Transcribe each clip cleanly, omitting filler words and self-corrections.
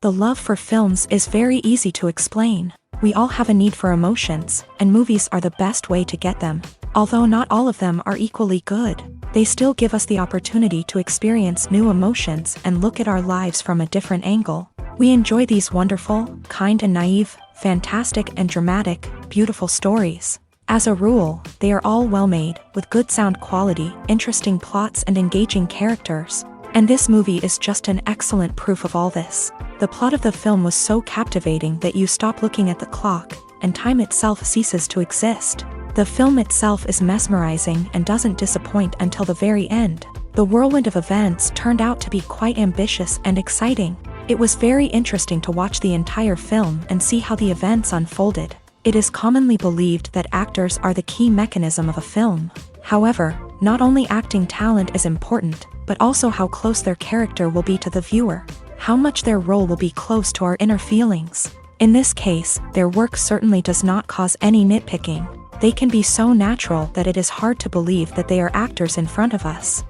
The love for films is very easy to explain. We all have a need for emotions, and movies are the best way to get them. Although not all of them are equally good, they still give us the opportunity to experience new emotions and look at our lives from a different angle. We enjoy these wonderful, kind and naive, fantastic and dramatic, beautiful stories. As a rule, they are all well made, with good sound quality, interesting plots and engaging characters. And this movie is just an excellent proof of all this. The plot of the film was so captivating that you stop looking at the clock, and time itself ceases to exist. The film itself is mesmerizing and doesn't disappoint until the very end. The whirlwind of events turned out to be quite ambitious and exciting. It was very interesting to watch the entire film and see how the events unfolded. It is commonly believed that actors are the key mechanism of a film. However, not only acting talent is important, but also how close their character will be to the viewer. How much their role will be close to our inner feelings. In this case, their work certainly does not cause any nitpicking. They can be so natural that it is hard to believe that they are actors in front of us.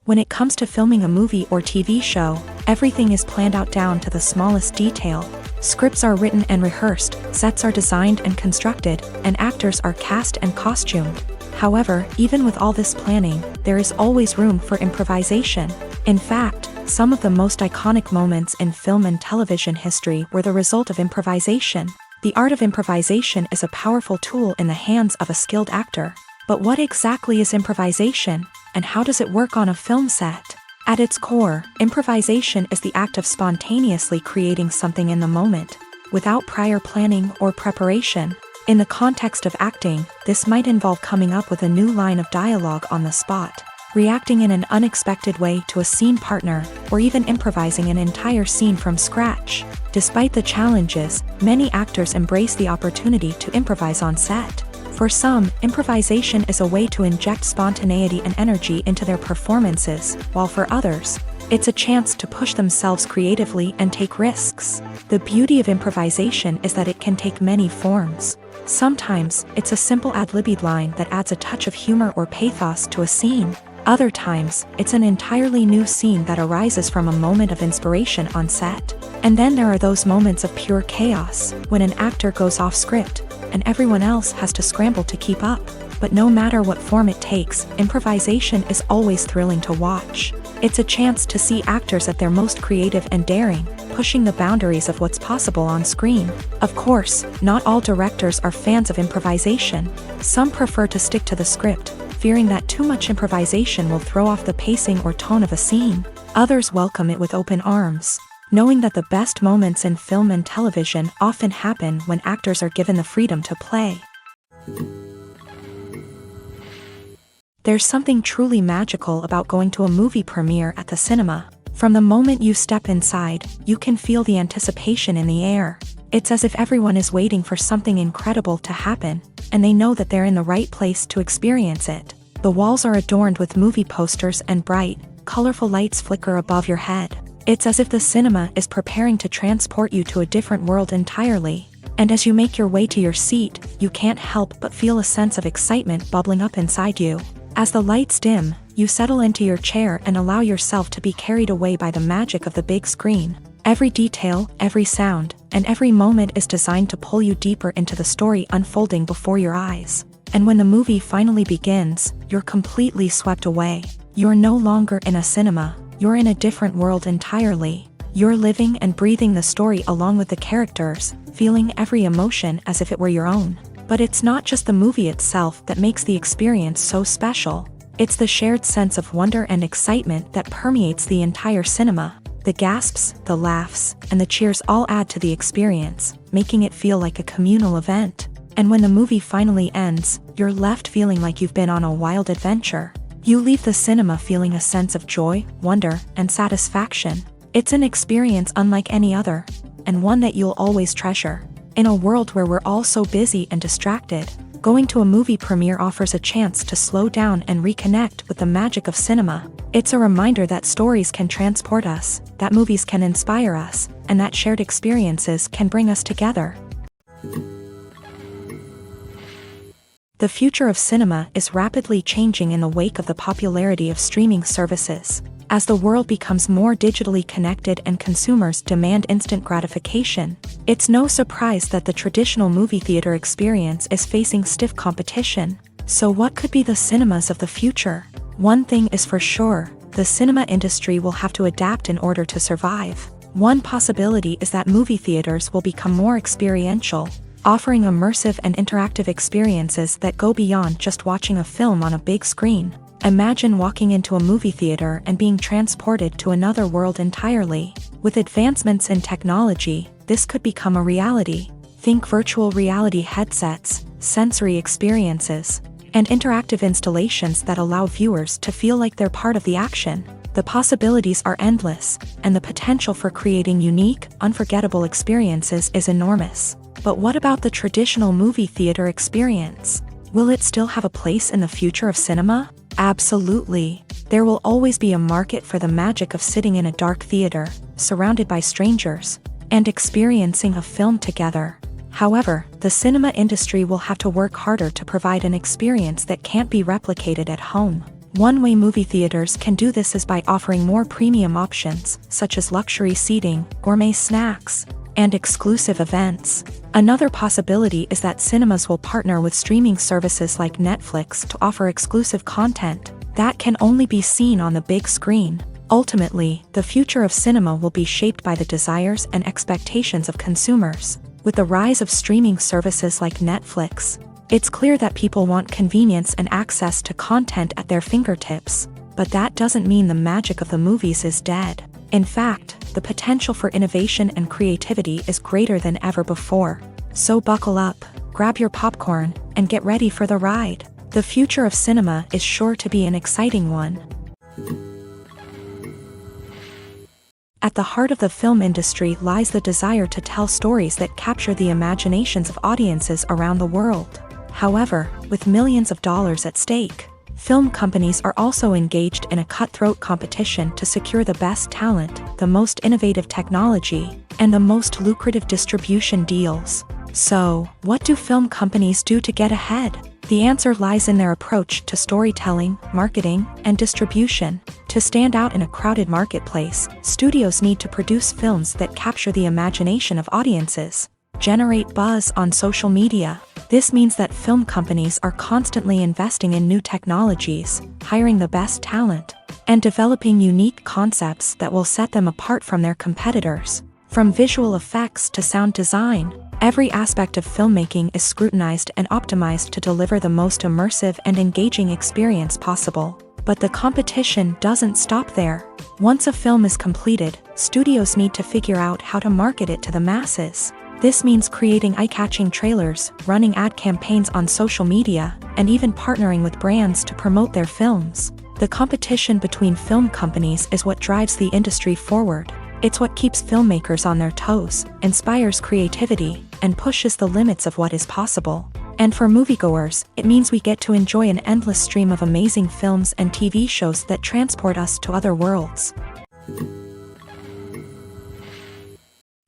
When it comes to filming a movie or TV show, everything is planned out down to the smallest detail. Scripts are written and rehearsed, sets are designed and constructed, and actors are cast and costumed. However, even with all this planning, there is always room for improvisation. In fact, some of the most iconic moments in film and television history were the result of improvisation. The art of improvisation is a powerful tool in the hands of a skilled actor. But what exactly is improvisation, and how does it work on a film set? At its core, improvisation is the act of spontaneously creating something in the moment, without prior planning or preparation. In the context of acting, this might involve coming up with a new line of dialogue on the spot, reacting in an unexpected way to a scene partner, or even improvising an entire scene from scratch. Despite the challenges, many actors embrace the opportunity to improvise on set. For some, improvisation is a way to inject spontaneity and energy into their performances, while for others, it's a chance to push themselves creatively and take risks. The beauty of improvisation is that it can take many forms. Sometimes, it's a simple ad-libbed line that adds a touch of humor or pathos to a scene. Other times, it's an entirely new scene that arises from a moment of inspiration on set. And then there are those moments of pure chaos, when an actor goes off script, and everyone else has to scramble to keep up. But no matter what form it takes, improvisation is always thrilling to watch. It's a chance to see actors at their most creative and daring, pushing the boundaries of what's possible on screen. Of course, not all directors are fans of improvisation. Some prefer to stick to the script, fearing that too much improvisation will throw off the pacing or tone of a scene. Others welcome it with open arms, knowing that the best moments in film and television often happen when actors are given the freedom to play. There's something truly magical about going to a movie premiere at the cinema. From the moment you step inside, you can feel the anticipation in the air. It's as if everyone is waiting for something incredible to happen, and they know that they're in the right place to experience it. The walls are adorned with movie posters and bright, colorful lights flicker above your head. It's as if the cinema is preparing to transport you to a different world entirely. And as you make your way to your seat, you can't help but feel a sense of excitement bubbling up inside you. As the lights dim, you settle into your chair and allow yourself to be carried away by the magic of the big screen. Every detail, every sound, and every moment is designed to pull you deeper into the story unfolding before your eyes. And when the movie finally begins, you're completely swept away. You're no longer in a cinema, you're in a different world entirely. You're living and breathing the story along with the characters, feeling every emotion as if it were your own. But it's not just the movie itself that makes the experience so special. It's the shared sense of wonder and excitement that permeates the entire cinema. The gasps, the laughs, and the cheers all add to the experience, making it feel like a communal event. And when the movie finally ends, you're left feeling like you've been on a wild adventure. You leave the cinema feeling a sense of joy, wonder, and satisfaction. It's an experience unlike any other, and one that you'll always treasure. In a world where we're all so busy and distracted, going to a movie premiere offers a chance to slow down and reconnect with the magic of cinema. It's a reminder that stories can transport us, that movies can inspire us, and that shared experiences can bring us together. The future of cinema is rapidly changing in the wake of the popularity of streaming services. As the world becomes more digitally connected and consumers demand instant gratification, it's no surprise that the traditional movie theater experience is facing stiff competition. So what could be the cinemas of the future? One thing is for sure, the cinema industry will have to adapt in order to survive. One possibility is that movie theaters will become more experiential, offering immersive and interactive experiences that go beyond just watching a film on a big screen. Imagine walking into a movie theater and being transported to another world entirely. With advancements in technology, this could become a reality. Think virtual reality headsets, sensory experiences, and interactive installations that allow viewers to feel like they're part of the action. The possibilities are endless, and the potential for creating unique, unforgettable experiences is enormous. But what about the traditional movie theater experience? Will it still have a place in the future of cinema? Absolutely. There will always be a market for the magic of sitting in a dark theater, surrounded by strangers, and experiencing a film together. However, the cinema industry will have to work harder to provide an experience that can't be replicated at home. One way movie theaters can do this is by offering more premium options, such as luxury seating, gourmet snacks, and exclusive events. Another possibility is that cinemas will partner with streaming services like Netflix to offer exclusive content that can only be seen on the big screen. Ultimately, the future of cinema will be shaped by the desires and expectations of consumers. With the rise of streaming services like Netflix, it's clear that people want convenience and access to content at their fingertips. But that doesn't mean the magic of the movies is dead. In fact, the potential for innovation and creativity is greater than ever before. So buckle up, grab your popcorn, and get ready for the ride. The future of cinema is sure to be an exciting one. At the heart of the film industry lies the desire to tell stories that capture the imaginations of audiences around the world. However, with millions of dollars at stake, film companies are also engaged in a cutthroat competition to secure the best talent, the most innovative technology, and the most lucrative distribution deals. So, what do film companies do to get ahead? The answer lies in their approach to storytelling, marketing, and distribution. To stand out in a crowded marketplace, studios need to produce films that capture the imagination of audiences, generate buzz on social media. This means that film companies are constantly investing in new technologies, hiring the best talent, and developing unique concepts that will set them apart from their competitors. From visual effects to sound design, every aspect of filmmaking is scrutinized and optimized to deliver the most immersive and engaging experience possible. But the competition doesn't stop there. Once a film is completed, studios need to figure out how to market it to the masses. This means creating eye-catching trailers, running ad campaigns on social media, and even partnering with brands to promote their films. The competition between film companies is what drives the industry forward. It's what keeps filmmakers on their toes, inspires creativity, and pushes the limits of what is possible. And for moviegoers, it means we get to enjoy an endless stream of amazing films and TV shows that transport us to other worlds.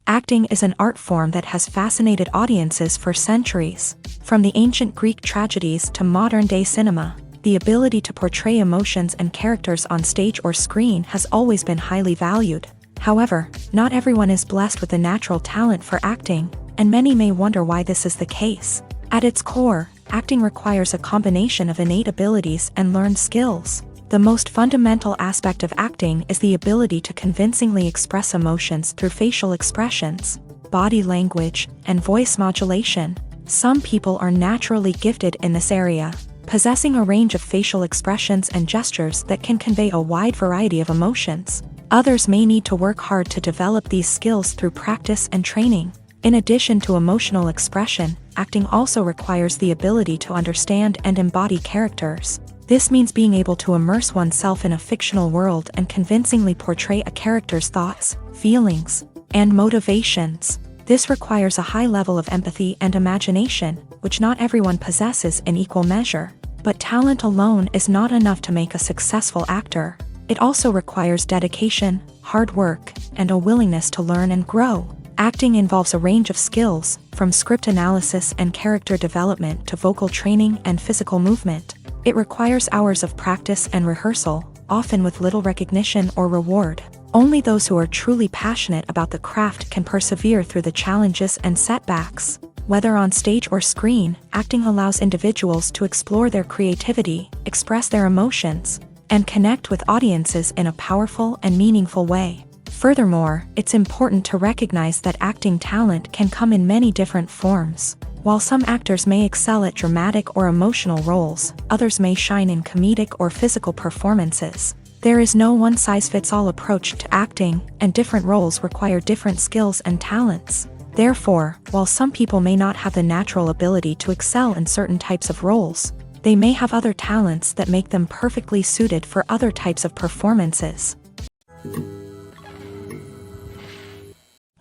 Acting is an art form that has fascinated audiences for centuries. From the ancient Greek tragedies to modern-day cinema, the ability to portray emotions and characters on stage or screen has always been highly valued. However, not everyone is blessed with the natural talent for acting, and many may wonder why this is the case. At its core, acting requires a combination of innate abilities and learned skills. The most fundamental aspect of acting is the ability to convincingly express emotions through facial expressions, body language, and voice modulation. Some people are naturally gifted in this area, possessing a range of facial expressions and gestures that can convey a wide variety of emotions. Others may need to work hard to develop these skills through practice and training. In addition to emotional expression, acting also requires the ability to understand and embody characters. This means being able to immerse oneself in a fictional world and convincingly portray a character's thoughts, feelings, and motivations. This requires a high level of empathy and imagination, which not everyone possesses in equal measure. But talent alone is not enough to make a successful actor. It also requires dedication, hard work, and a willingness to learn and grow. Acting involves a range of skills, from script analysis and character development to vocal training and physical movement. It requires hours of practice and rehearsal, often with little recognition or reward. Only those who are truly passionate about the craft can persevere through the challenges and setbacks. Whether on stage or screen, acting allows individuals to explore their creativity, express their emotions, and connect with audiences in a powerful and meaningful way. Furthermore, it's important to recognize that acting talent can come in many different forms. While some actors may excel at dramatic or emotional roles, others may shine in comedic or physical performances. There is no one-size-fits-all approach to acting, and different roles require different skills and talents. Therefore, while some people may not have the natural ability to excel in certain types of roles, they may have other talents that make them perfectly suited for other types of performances.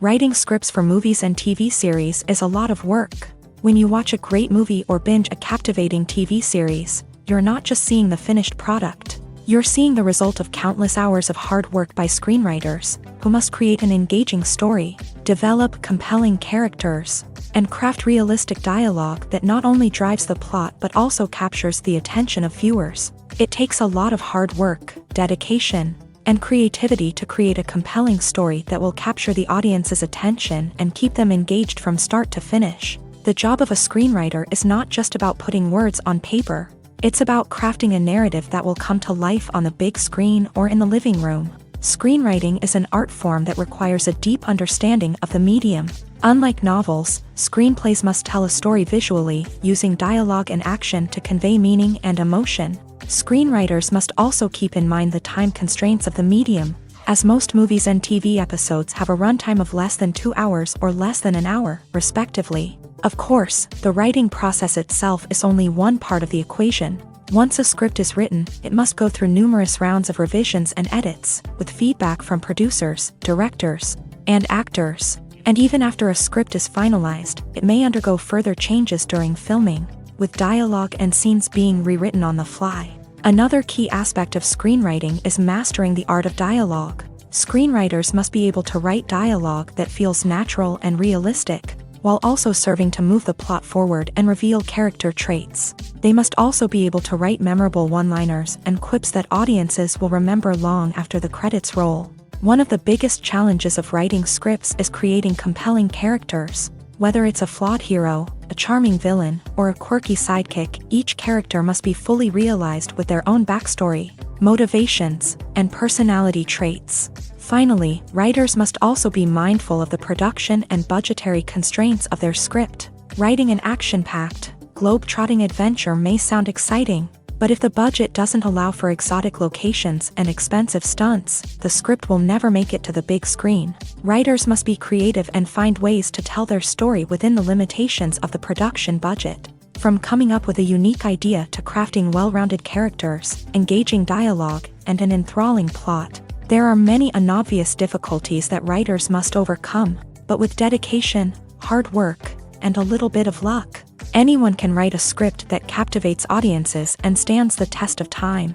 Writing scripts for movies and TV series is a lot of work. When you watch a great movie or binge a captivating TV series, you're not just seeing the finished product. You're seeing the result of countless hours of hard work by screenwriters, who must create an engaging story, develop compelling characters, and craft realistic dialogue that not only drives the plot but also captures the attention of viewers. It takes a lot of hard work, dedication, and creativity to create a compelling story that will capture the audience's attention and keep them engaged from start to finish. The job of a screenwriter is not just about putting words on paper. It's about crafting a narrative that will come to life on the big screen or in the living room. Screenwriting is an art form that requires a deep understanding of the medium. Unlike novels, screenplays must tell a story visually, using dialogue and action to convey meaning and emotion. Screenwriters must also keep in mind the time constraints of the medium, as most movies and TV episodes have a runtime of less than 2 hours or less than an hour, respectively. Of course, the writing process itself is only one part of the equation. Once a script is written, it must go through numerous rounds of revisions and edits, with feedback from producers, directors, and actors. And even after a script is finalized, it may undergo further changes during filming, with dialogue and scenes being rewritten on the fly. Another key aspect of screenwriting is mastering the art of dialogue. Screenwriters must be able to write dialogue that feels natural and realistic, while also serving to move the plot forward and reveal character traits. They must also be able to write memorable one-liners and quips that audiences will remember long after the credits roll. One of the biggest challenges of writing scripts is creating compelling characters. Whether it's a flawed hero, a charming villain, or a quirky sidekick, each character must be fully realized with their own backstory, motivations, and personality traits. Finally, writers must also be mindful of the production and budgetary constraints of their script. Writing an action-packed, globe-trotting adventure may sound exciting, but if the budget doesn't allow for exotic locations and expensive stunts, the script will never make it to the big screen. Writers must be creative and find ways to tell their story within the limitations of the production budget. From coming up with a unique idea to crafting well-rounded characters, engaging dialogue, and an enthralling plot, there are many unobvious difficulties that writers must overcome, but with dedication, hard work, and a little bit of luck, anyone can write a script that captivates audiences and stands the test of time.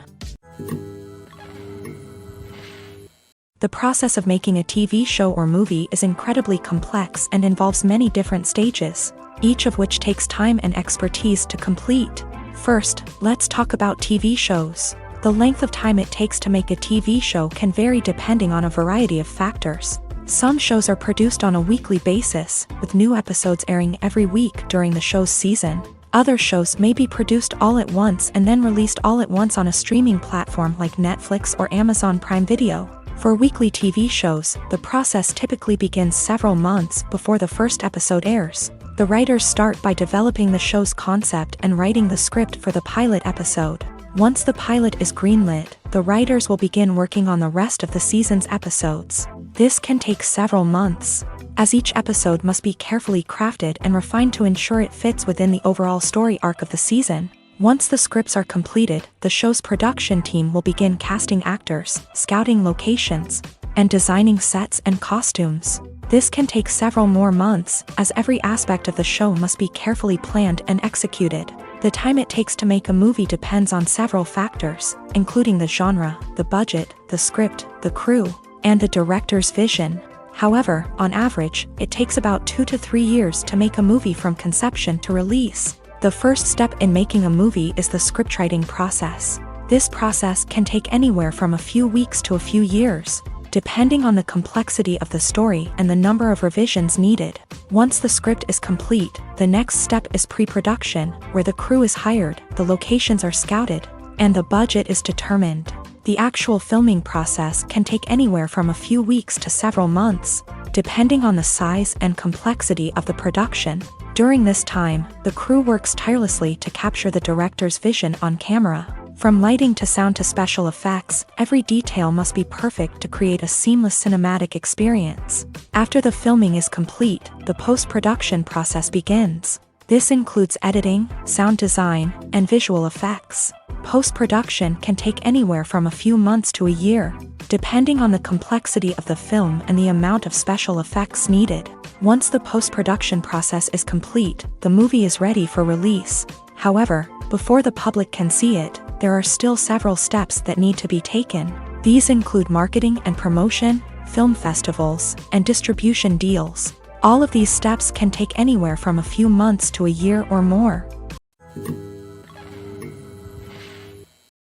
The process of making a TV show or movie is incredibly complex and involves many different stages, each of which takes time and expertise to complete. First, let's talk about TV shows. The length of time it takes to make a TV show can vary depending on a variety of factors. Some shows are produced on a weekly basis, with new episodes airing every week during the show's season. Other shows may be produced all at once and then released all at once on a streaming platform like Netflix or Amazon Prime Video. For weekly TV shows, the process typically begins several months before the first episode airs. The writers start by developing the show's concept and writing the script for the pilot episode. Once the pilot is greenlit, the writers will begin working on the rest of the season's episodes. This can take several months, as each episode must be carefully crafted and refined to ensure it fits within the overall story arc of the season. Once the scripts are completed, the show's production team will begin casting actors, scouting locations, and designing sets and costumes. This can take several more months, as every aspect of the show must be carefully planned and executed. The time it takes to make a movie depends on several factors, including the genre, the budget, the script, the crew, and the director's vision. However, on average, it takes about 2 to 3 years to make a movie from conception to release. The first step in making a movie is the scriptwriting process. This process can take anywhere from a few weeks to a few years, depending on the complexity of the story and the number of revisions needed. Once the script is complete, the next step is pre-production, where the crew is hired, the locations are scouted, and the budget is determined. The actual filming process can take anywhere from a few weeks to several months, depending on the size and complexity of the production. During this time, the crew works tirelessly to capture the director's vision on camera. From lighting to sound to special effects, every detail must be perfect to create a seamless cinematic experience. After the filming is complete, the post-production process begins. This includes editing, sound design, and visual effects. Post-production can take anywhere from a few months to a year, depending on the complexity of the film and the amount of special effects needed. Once the post-production process is complete, the movie is ready for release. However, before the public can see it, there are still several steps that need to be taken. These include marketing and promotion, film festivals, and distribution deals. All of these steps can take anywhere from a few months to a year or more.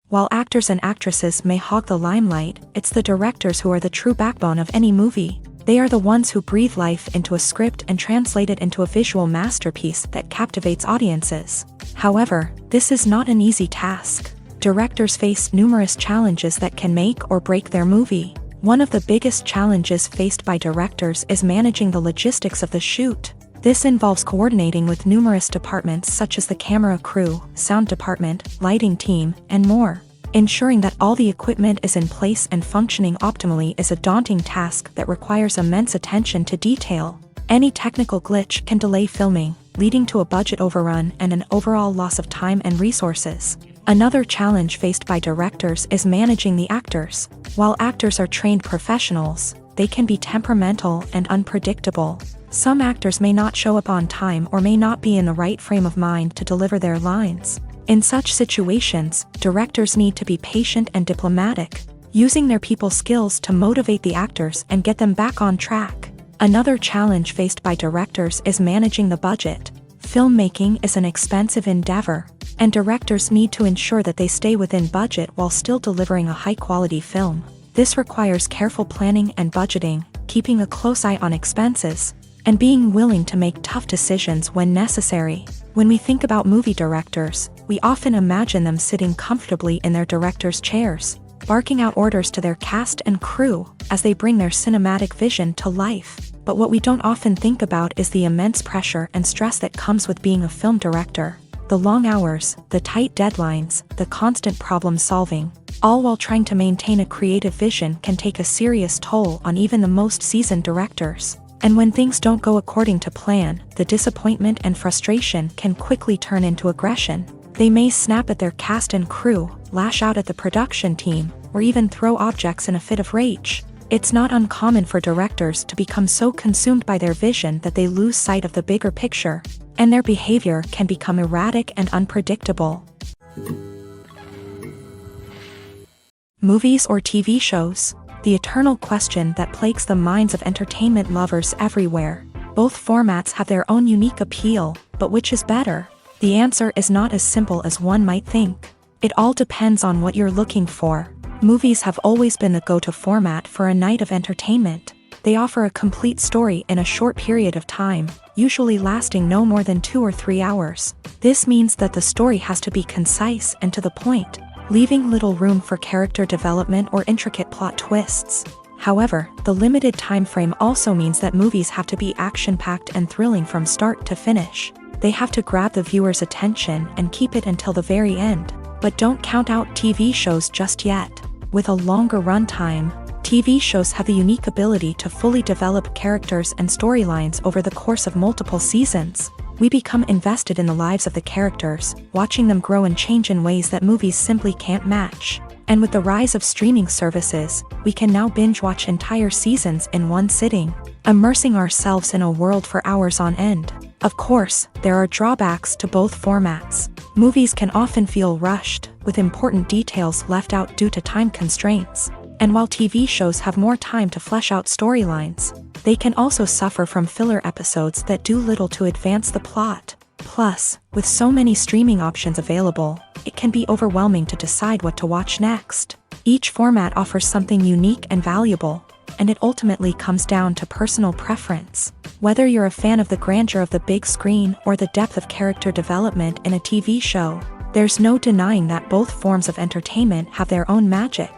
While actors and actresses may hog the limelight, it's the directors who are the true backbone of any movie. They are the ones who breathe life into a script and translate it into a visual masterpiece that captivates audiences. However, this is not an easy task. Directors face numerous challenges that can make or break their movie. One of the biggest challenges faced by directors is managing the logistics of the shoot. This involves coordinating with numerous departments such as the camera crew, sound department, lighting team, and more. Ensuring that all the equipment is in place and functioning optimally is a daunting task that requires immense attention to detail. Any technical glitch can delay filming, leading to a budget overrun and an overall loss of time and resources. Another challenge faced by directors is managing the actors. While actors are trained professionals, they can be temperamental and unpredictable. Some actors may not show up on time or may not be in the right frame of mind to deliver their lines. In such situations, directors need to be patient and diplomatic, using their people skills to motivate the actors and get them back on track. Another challenge faced by directors is managing the budget. Filmmaking is an expensive endeavor, and directors need to ensure that they stay within budget while still delivering a high-quality film. This requires careful planning and budgeting, keeping a close eye on expenses, and being willing to make tough decisions when necessary. When we think about movie directors, we often imagine them sitting comfortably in their director's chairs, barking out orders to their cast and crew as they bring their cinematic vision to life. But what we don't often think about is the immense pressure and stress that comes with being a film director. The long hours, the tight deadlines, the constant problem solving, all while trying to maintain a creative vision can take a serious toll on even the most seasoned directors. And when things don't go according to plan, the disappointment and frustration can quickly turn into aggression. They may snap at their cast and crew, lash out at the production team, or even throw objects in a fit of rage. It's not uncommon for directors to become so consumed by their vision that they lose sight of the bigger picture, and their behavior can become erratic and unpredictable. Movies or TV shows? The eternal question that plagues the minds of entertainment lovers everywhere. Both formats have their own unique appeal, but which is better? The answer is not as simple as one might think. It all depends on what you're looking for. Movies have always been the go-to format for a night of entertainment. They offer a complete story in a short period of time, usually lasting no more than 2 or 3 hours. This means that the story has to be concise and to the point, leaving little room for character development or intricate plot twists. However, the limited time frame also means that movies have to be action-packed and thrilling from start to finish. They have to grab the viewer's attention and keep it until the very end. But don't count out TV shows just yet. With a longer runtime, TV shows have the unique ability to fully develop characters and storylines over the course of multiple seasons. We become invested in the lives of the characters, watching them grow and change in ways that movies simply can't match. And with the rise of streaming services, we can now binge-watch entire seasons in one sitting, immersing ourselves in a world for hours on end. Of course, there are drawbacks to both formats. Movies can often feel rushed, with important details left out due to time constraints. And while TV shows have more time to flesh out storylines, they can also suffer from filler episodes that do little to advance the plot. Plus, with so many streaming options available, it can be overwhelming to decide what to watch next. Each format offers something unique and valuable, and it ultimately comes down to personal preference. Whether you're a fan of the grandeur of the big screen or the depth of character development in a TV show, there's no denying that both forms of entertainment have their own magic.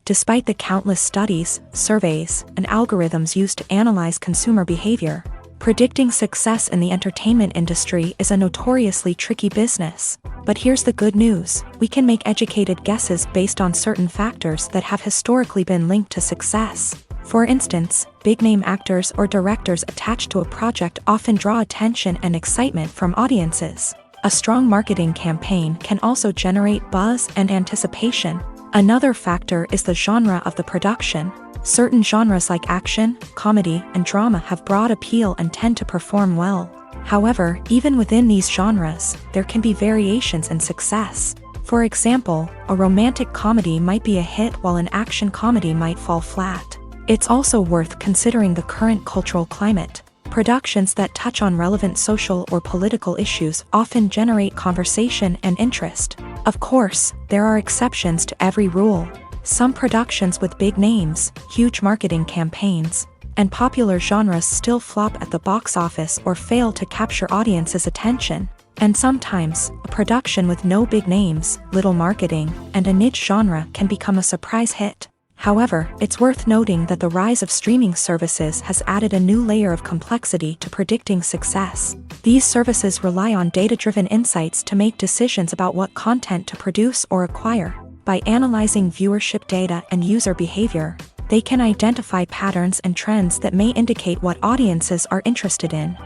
Despite the countless studies, surveys, and algorithms used to analyze consumer behavior, predicting success in the entertainment industry is a notoriously tricky business. But here's the good news: we can make educated guesses based on certain factors that have historically been linked to success. For instance, big-name actors or directors attached to a project often draw attention and excitement from audiences. A strong marketing campaign can also generate buzz and anticipation. Another factor is the genre of the production. Certain genres like action, comedy, and drama have broad appeal and tend to perform well. However, even within these genres, there can be variations in success. For example, a romantic comedy might be a hit while an action comedy might fall flat. It's also worth considering the current cultural climate. Productions that touch on relevant social or political issues often generate conversation and interest. Of course, there are exceptions to every rule. Some productions with big names, huge marketing campaigns, and popular genres still flop at the box office or fail to capture audiences' attention. And sometimes, a production with no big names, little marketing, and a niche genre can become a surprise hit. However, it's worth noting that the rise of streaming services has added a new layer of complexity to predicting success. These services rely on data-driven insights to make decisions about what content to produce or acquire. By analyzing viewership data and user behavior, they can identify patterns and trends that may indicate what audiences are interested in.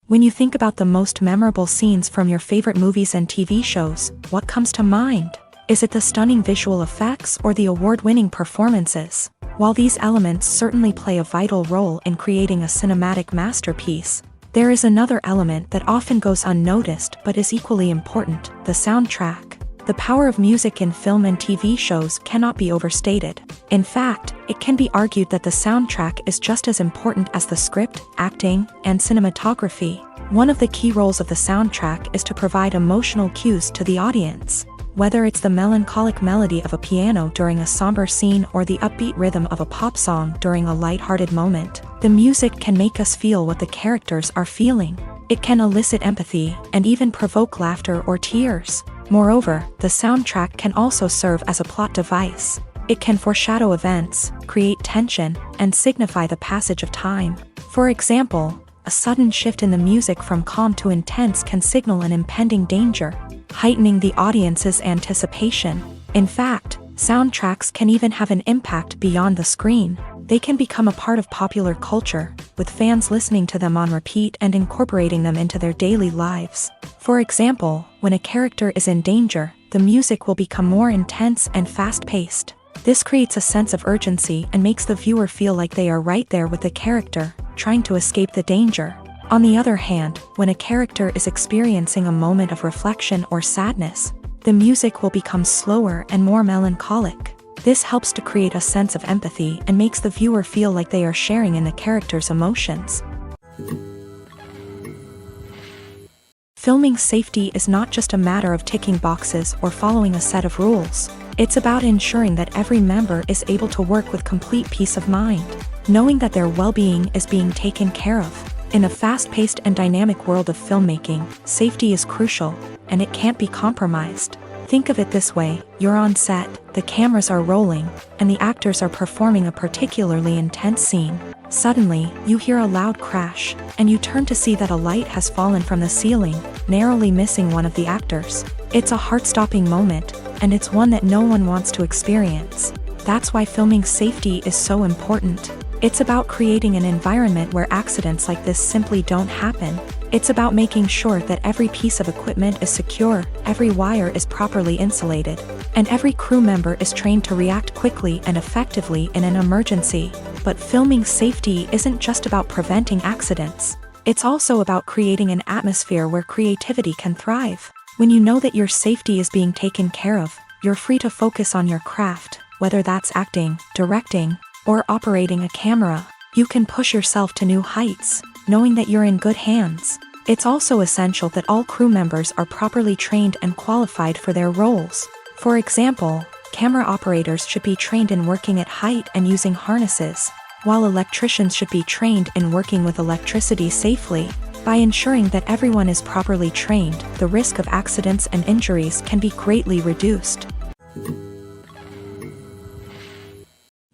When you think about the most memorable scenes from your favorite movies and TV shows, what comes to mind? Is it the stunning visual effects or the award-winning performances? While these elements certainly play a vital role in creating a cinematic masterpiece, there is another element that often goes unnoticed but is equally important: the soundtrack. The power of music in film and TV shows cannot be overstated. In fact, it can be argued that the soundtrack is just as important as the script, acting, and cinematography. One of the key roles of the soundtrack is to provide emotional cues to the audience. Whether it's the melancholic melody of a piano during a somber scene or the upbeat rhythm of a pop song during a lighthearted moment, the music can make us feel what the characters are feeling. It can elicit empathy and even provoke laughter or tears. Moreover, the soundtrack can also serve as a plot device. It can foreshadow events, create tension, and signify the passage of time. For example, a sudden shift in the music from calm to intense can signal an impending danger, heightening the audience's anticipation. In fact, soundtracks can even have an impact beyond the screen. They can become a part of popular culture, with fans listening to them on repeat and incorporating them into their daily lives. For example, when a character is in danger, the music will become more intense and fast-paced. This creates a sense of urgency and makes the viewer feel like they are right there with the character, trying to escape the danger. On the other hand, when a character is experiencing a moment of reflection or sadness, the music will become slower and more melancholic. This helps to create a sense of empathy and makes the viewer feel like they are sharing in the character's emotions. Filming safety is not just a matter of ticking boxes or following a set of rules. It's about ensuring that every member is able to work with complete peace of mind, knowing that their well-being is being taken care of. In a fast-paced and dynamic world of filmmaking, safety is crucial, and it can't be compromised. Think of it this way: you're on set, the cameras are rolling, and the actors are performing a particularly intense scene. Suddenly, you hear a loud crash, and you turn to see that a light has fallen from the ceiling, narrowly missing one of the actors. It's a heart-stopping moment, and it's one that no one wants to experience. That's why filming safety is so important. It's about creating an environment where accidents like this simply don't happen. It's about making sure that every piece of equipment is secure, every wire is properly insulated, and every crew member is trained to react quickly and effectively in an emergency. But filming safety isn't just about preventing accidents. It's also about creating an atmosphere where creativity can thrive. When you know that your safety is being taken care of, you're free to focus on your craft, whether that's acting, directing, or operating a camera. You can push yourself to new heights, knowing that you're in good hands. It's also essential that all crew members are properly trained and qualified for their roles. For example, camera operators should be trained in working at height and using harnesses, while electricians should be trained in working with electricity safely. By ensuring that everyone is properly trained, the risk of accidents and injuries can be greatly reduced.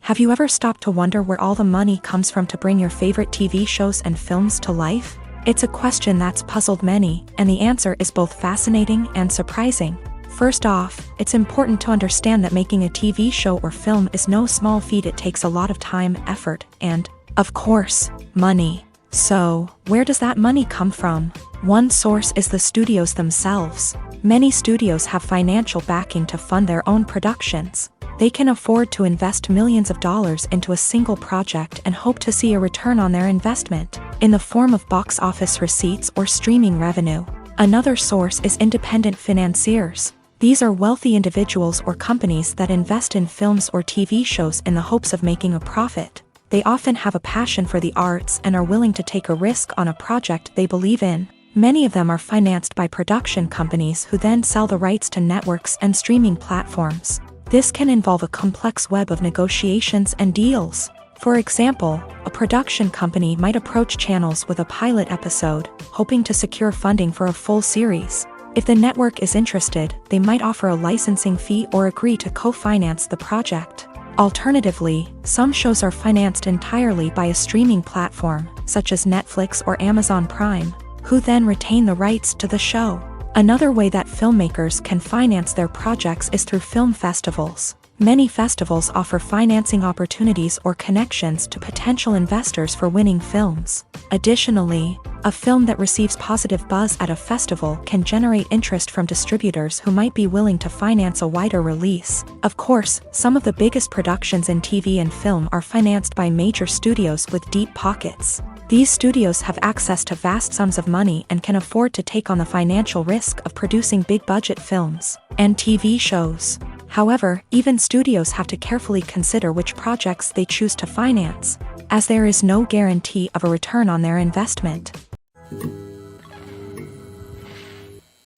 Have you ever stopped to wonder where all the money comes from to bring your favorite TV shows and films to life? It's a question that's puzzled many, and the answer is both fascinating and surprising. First off, it's important to understand that making a TV show or film is no small feat. It takes a lot of time, effort, and, of course, money. So, where does that money come from? One source is the studios themselves. Many studios have financial backing to fund their own productions. They can afford to invest millions of dollars into a single project and hope to see a return on their investment, in the form of box office receipts or streaming revenue. Another source is independent financiers. These are wealthy individuals or companies that invest in films or TV shows in the hopes of making a profit. They often have a passion for the arts and are willing to take a risk on a project they believe in. Many of them are financed by production companies who then sell the rights to networks and streaming platforms. This can involve a complex web of negotiations and deals. For example, a production company might approach channels with a pilot episode, hoping to secure funding for a full series. If the network is interested, they might offer a licensing fee or agree to co-finance the project. Alternatively, some shows are financed entirely by a streaming platform, such as Netflix or Amazon Prime, who then retain the rights to the show. Another way that filmmakers can finance their projects is through film festivals. Many festivals offer financing opportunities or connections to potential investors for winning films. Additionally, a film that receives positive buzz at a festival can generate interest from distributors who might be willing to finance a wider release. Of course, some of the biggest productions in TV and film are financed by major studios with deep pockets. These studios have access to vast sums of money and can afford to take on the financial risk of producing big-budget films and TV shows. However, even studios have to carefully consider which projects they choose to finance, as there is no guarantee of a return on their investment.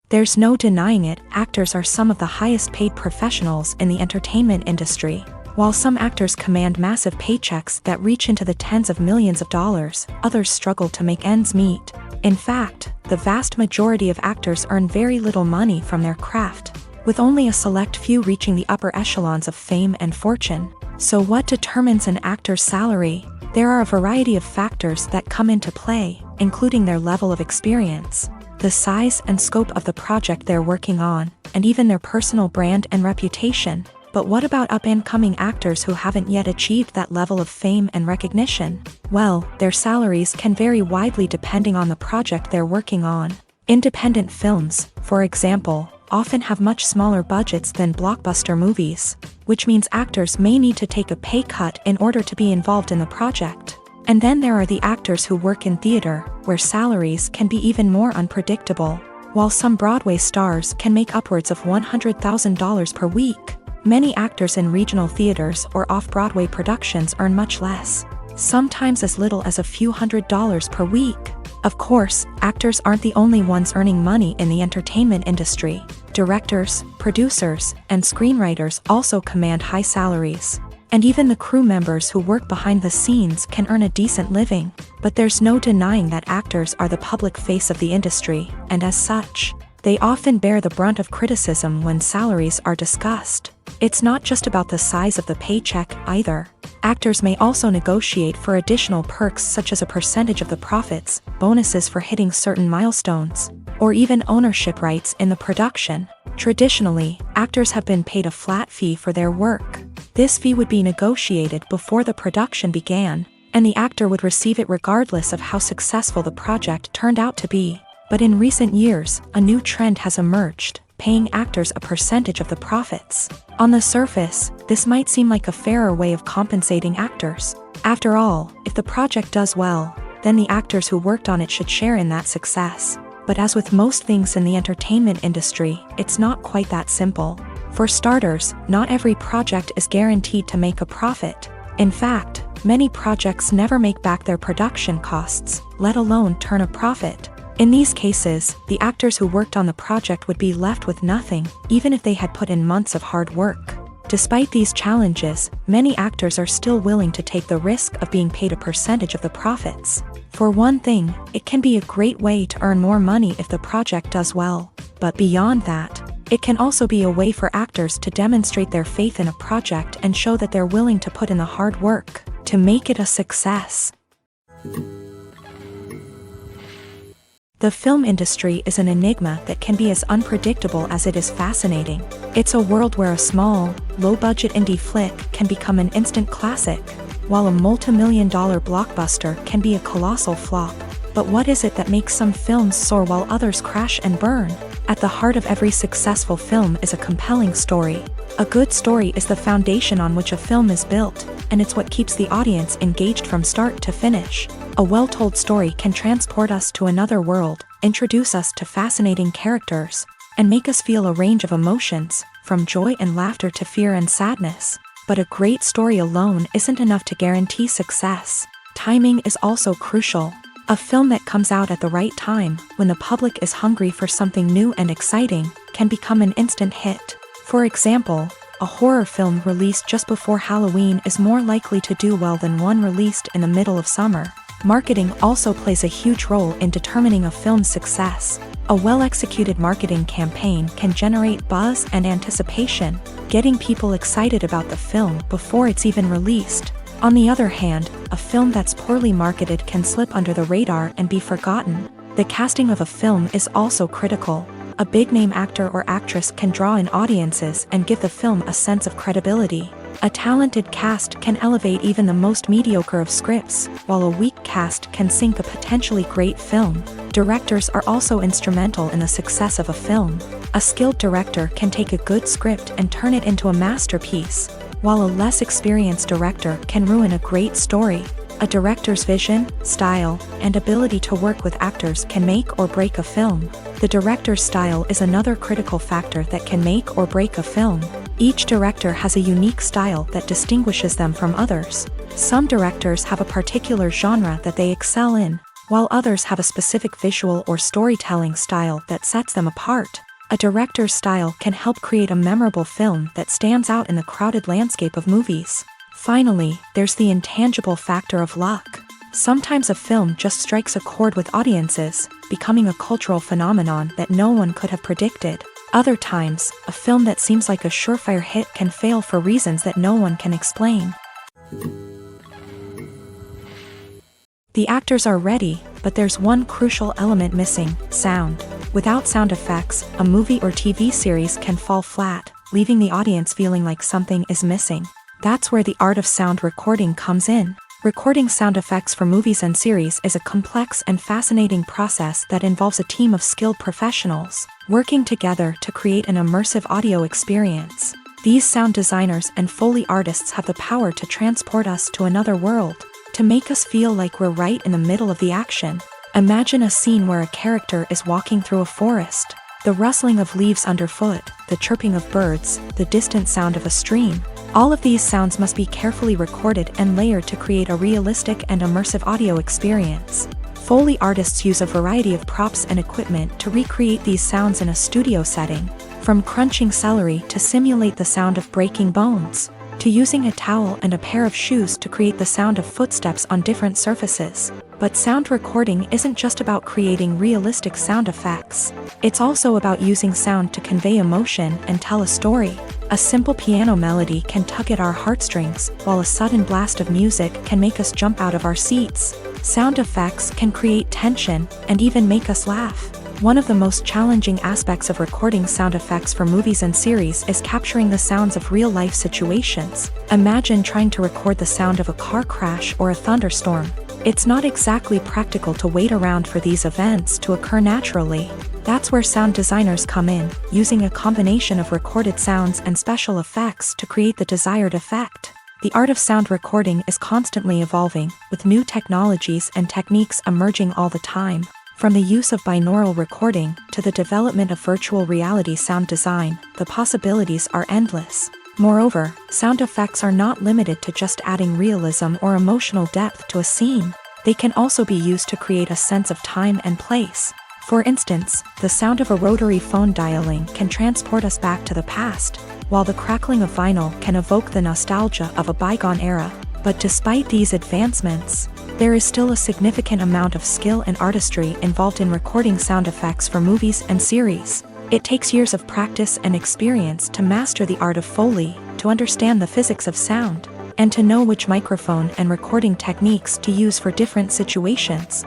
There's no denying it, actors are some of the highest-paid professionals in the entertainment industry. While some actors command massive paychecks that reach into the tens of millions of dollars, others struggle to make ends meet. In fact, the vast majority of actors earn very little money from their craft, with only a select few reaching the upper echelons of fame and fortune. So what determines an actor's salary? There are a variety of factors that come into play, including their level of experience, the size and scope of the project they're working on, and even their personal brand and reputation. But what about up-and-coming actors who haven't yet achieved that level of fame and recognition? Well, their salaries can vary widely depending on the project they're working on. Independent films, for example, often have much smaller budgets than blockbuster movies, which means actors may need to take a pay cut in order to be involved in the project. And then there are the actors who work in theater, where salaries can be even more unpredictable. While some Broadway stars can make upwards of $100,000 per week, many actors in regional theaters or off-Broadway productions earn much less, sometimes as little as a few $100s per week. Of course, actors aren't the only ones earning money in the entertainment industry. Directors, producers, and screenwriters also command high salaries. And even the crew members who work behind the scenes can earn a decent living. But there's no denying that actors are the public face of the industry, and as such, they often bear the brunt of criticism when salaries are discussed. It's not just about the size of the paycheck, either. Actors may also negotiate for additional perks such as a percentage of the profits, bonuses for hitting certain milestones, or even ownership rights in the production. Traditionally, actors have been paid a flat fee for their work. This fee would be negotiated before the production began, and the actor would receive it regardless of how successful the project turned out to be. But in recent years, a new trend has emerged, paying actors a percentage of the profits. On the surface, this might seem like a fairer way of compensating actors. After all, if the project does well, then the actors who worked on it should share in that success. But as with most things in the entertainment industry, it's not quite that simple. For starters, not every project is guaranteed to make a profit. In fact, many projects never make back their production costs, let alone turn a profit. In these cases, the actors who worked on the project would be left with nothing, even if they had put in months of hard work. Despite these challenges, many actors are still willing to take the risk of being paid a percentage of the profits. For one thing, it can be a great way to earn more money if the project does well. But beyond that, it can also be a way for actors to demonstrate their faith in a project and show that they're willing to put in the hard work to make it a success. The film industry is an enigma that can be as unpredictable as it is fascinating. It's a world where a small, low-budget indie flick can become an instant classic, while a multi-million-dollar blockbuster can be a colossal flop. But what is it that makes some films soar while others crash and burn? At the heart of every successful film is a compelling story. A good story is the foundation on which a film is built, and it's what keeps the audience engaged from start to finish. A well-told story can transport us to another world, introduce us to fascinating characters, and make us feel a range of emotions, from joy and laughter to fear and sadness. But a great story alone isn't enough to guarantee success. Timing is also crucial. A film that comes out at the right time, when the public is hungry for something new and exciting, can become an instant hit. For example, a horror film released just before Halloween is more likely to do well than one released in the middle of summer. Marketing also plays a huge role in determining a film's success. A well-executed marketing campaign can generate buzz and anticipation, getting people excited about the film before it's even released. On the other hand, a film that's poorly marketed can slip under the radar and be forgotten. The casting of a film is also critical. A big-name actor or actress can draw in audiences and give the film a sense of credibility. A talented cast can elevate even the most mediocre of scripts, while a weak cast can sink a potentially great film. Directors are also instrumental in the success of a film. A skilled director can take a good script and turn it into a masterpiece, while a less experienced director can ruin a great story. A director's vision, style, and ability to work with actors can make or break a film. The director's style is another critical factor that can make or break a film. Each director has a unique style that distinguishes them from others. Some directors have a particular genre that they excel in, while others have a specific visual or storytelling style that sets them apart. A director's style can help create a memorable film that stands out in the crowded landscape of movies. Finally, there's the intangible factor of luck. Sometimes a film just strikes a chord with audiences, becoming a cultural phenomenon that no one could have predicted. Other times, a film that seems like a surefire hit can fail for reasons that no one can explain. The actors are ready, but there's one crucial element missing: sound. Without sound effects, a movie or TV series can fall flat, leaving the audience feeling like something is missing. That's where the art of sound recording comes in. Recording sound effects for movies and series is a complex and fascinating process that involves a team of skilled professionals working together to create an immersive audio experience. These sound designers and Foley artists have the power to transport us to another world, to make us feel like we're right in the middle of the action. Imagine a scene where a character is walking through a forest. The rustling of leaves underfoot, the chirping of birds, the distant sound of a stream. All of these sounds must be carefully recorded and layered to create a realistic and immersive audio experience. Foley artists use a variety of props and equipment to recreate these sounds in a studio setting, from crunching celery to simulate the sound of breaking bones, to using a towel and a pair of shoes to create the sound of footsteps on different surfaces. But sound recording isn't just about creating realistic sound effects. It's also about using sound to convey emotion and tell a story. A simple piano melody can tug at our heartstrings, while a sudden blast of music can make us jump out of our seats. Sound effects can create tension and even make us laugh. One of the most challenging aspects of recording sound effects for movies and series is capturing the sounds of real-life situations. Imagine trying to record the sound of a car crash or a thunderstorm. It's not exactly practical to wait around for these events to occur naturally. That's where sound designers come in, using a combination of recorded sounds and special effects to create the desired effect. The art of sound recording is constantly evolving, with new technologies and techniques emerging all the time. From the use of binaural recording to the development of virtual reality sound design, the possibilities are endless. Moreover, sound effects are not limited to just adding realism or emotional depth to a scene. They can also be used to create a sense of time and place. For instance, the sound of a rotary phone dialing can transport us back to the past, while the crackling of vinyl can evoke the nostalgia of a bygone era. But despite these advancements, there is still a significant amount of skill and artistry involved in recording sound effects for movies and series. It takes years of practice and experience to master the art of Foley, to understand the physics of sound, and to know which microphone and recording techniques to use for different situations.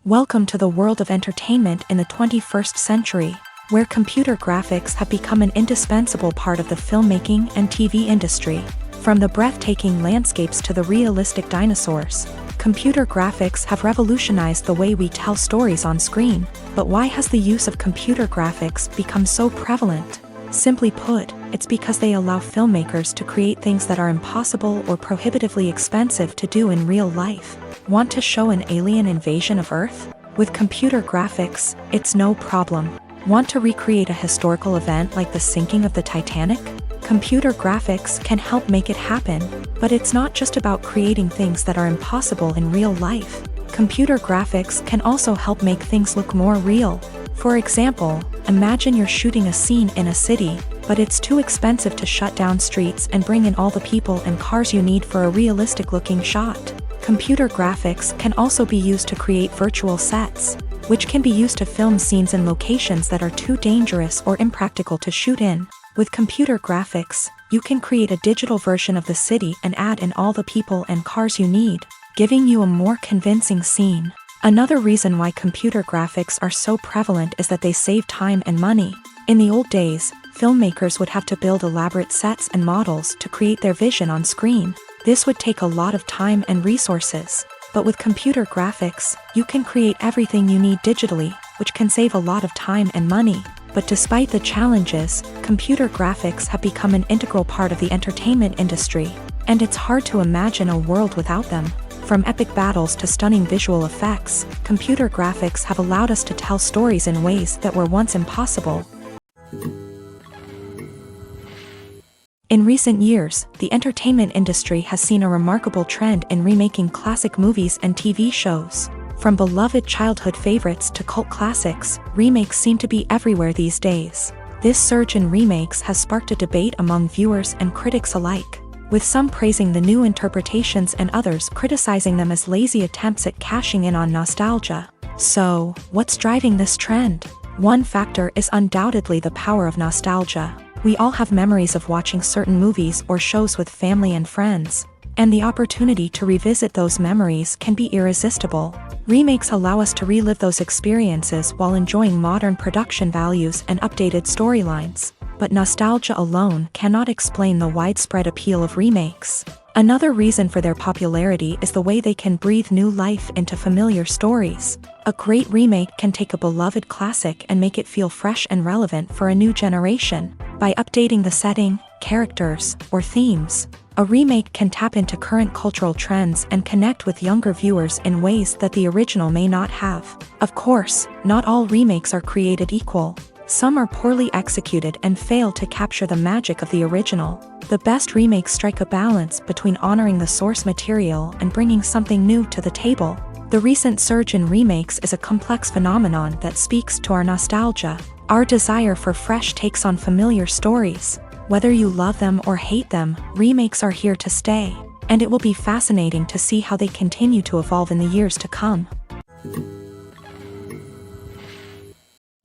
Welcome to the world of entertainment in the 21st century, where computer graphics have become an indispensable part of the filmmaking and TV industry. From the breathtaking landscapes to the realistic dinosaurs, computer graphics have revolutionized the way we tell stories on screen. But why has the use of computer graphics become so prevalent? Simply put, it's because they allow filmmakers to create things that are impossible or prohibitively expensive to do in real life. Want to show an alien invasion of Earth? With computer graphics, it's no problem. Want to recreate a historical event like the sinking of the Titanic? Computer graphics can help make it happen, but it's not just about creating things that are impossible in real life. Computer graphics can also help make things look more real. For example, imagine you're shooting a scene in a city, but it's too expensive to shut down streets and bring in all the people and cars you need for a realistic-looking shot. Computer graphics can also be used to create virtual sets, which can be used to film scenes in locations that are too dangerous or impractical to shoot in. With computer graphics, you can create a digital version of the city and add in all the people and cars you need, giving you a more convincing scene. Another reason why computer graphics are so prevalent is that they save time and money. In the old days, filmmakers would have to build elaborate sets and models to create their vision on screen. This would take a lot of time and resources. But with computer graphics, you can create everything you need digitally, which can save a lot of time and money. But despite the challenges, computer graphics have become an integral part of the entertainment industry, and it's hard to imagine a world without them. From epic battles to stunning visual effects, computer graphics have allowed us to tell stories in ways that were once impossible. In recent years, the entertainment industry has seen a remarkable trend in remaking classic movies and TV shows. From beloved childhood favorites to cult classics, remakes seem to be everywhere these days. This surge in remakes has sparked a debate among viewers and critics alike, with some praising the new interpretations and others criticizing them as lazy attempts at cashing in on nostalgia. So, what's driving this trend? One factor is undoubtedly the power of nostalgia. We all have memories of watching certain movies or shows with family and friends, and the opportunity to revisit those memories can be irresistible. Remakes allow us to relive those experiences while enjoying modern production values and updated storylines. But nostalgia alone cannot explain the widespread appeal of remakes. Another reason for their popularity is the way they can breathe new life into familiar stories. A great remake can take a beloved classic and make it feel fresh and relevant for a new generation. By updating the setting, characters, or themes, a remake can tap into current cultural trends and connect with younger viewers in ways that the original may not have. Of course, not all remakes are created equal. Some are poorly executed and fail to capture the magic of the original. The best remakes strike a balance between honoring the source material and bringing something new to the table. The recent surge in remakes is a complex phenomenon that speaks to our nostalgia, our desire for fresh takes on familiar stories. Whether you love them or hate them, remakes are here to stay, and it will be fascinating to see how they continue to evolve in the years to come.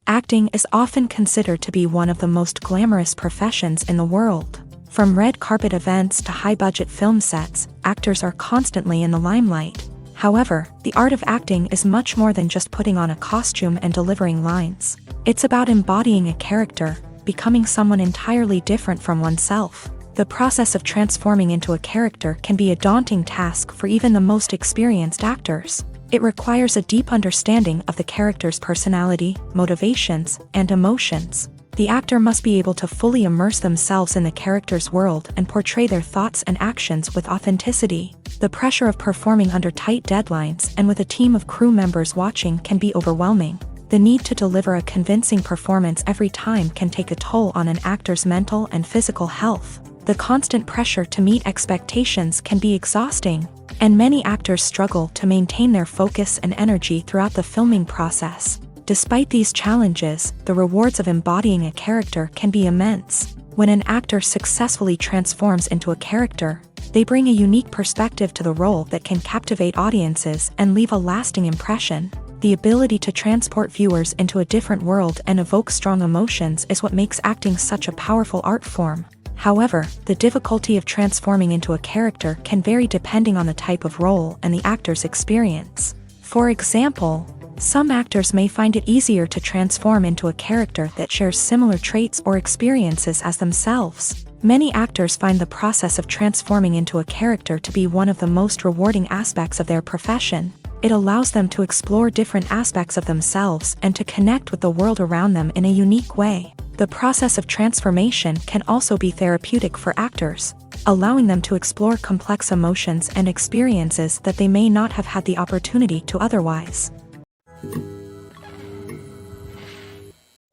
Acting is often considered to be one of the most glamorous professions in the world. From red carpet events to high-budget film sets, actors are constantly in the limelight. However, the art of acting is much more than just putting on a costume and delivering lines. It's about embodying a character, becoming someone entirely different from oneself. The process of transforming into a character can be a daunting task for even the most experienced actors. It requires a deep understanding of the character's personality, motivations, and emotions. The actor must be able to fully immerse themselves in the character's world and portray their thoughts and actions with authenticity. The pressure of performing under tight deadlines and with a team of crew members watching can be overwhelming. The need to deliver a convincing performance every time can take a toll on an actor's mental and physical health. The constant pressure to meet expectations can be exhausting, and many actors struggle to maintain their focus and energy throughout the filming process. Despite these challenges, the rewards of embodying a character can be immense. When an actor successfully transforms into a character, they bring a unique perspective to the role that can captivate audiences and leave a lasting impression. The ability to transport viewers into a different world and evoke strong emotions is what makes acting such a powerful art form. However, the difficulty of transforming into a character can vary depending on the type of role and the actor's experience. For example, some actors may find it easier to transform into a character that shares similar traits or experiences as themselves. Many actors find the process of transforming into a character to be one of the most rewarding aspects of their profession. It allows them to explore different aspects of themselves and to connect with the world around them in a unique way. The process of transformation can also be therapeutic for actors, allowing them to explore complex emotions and experiences that they may not have had the opportunity to otherwise.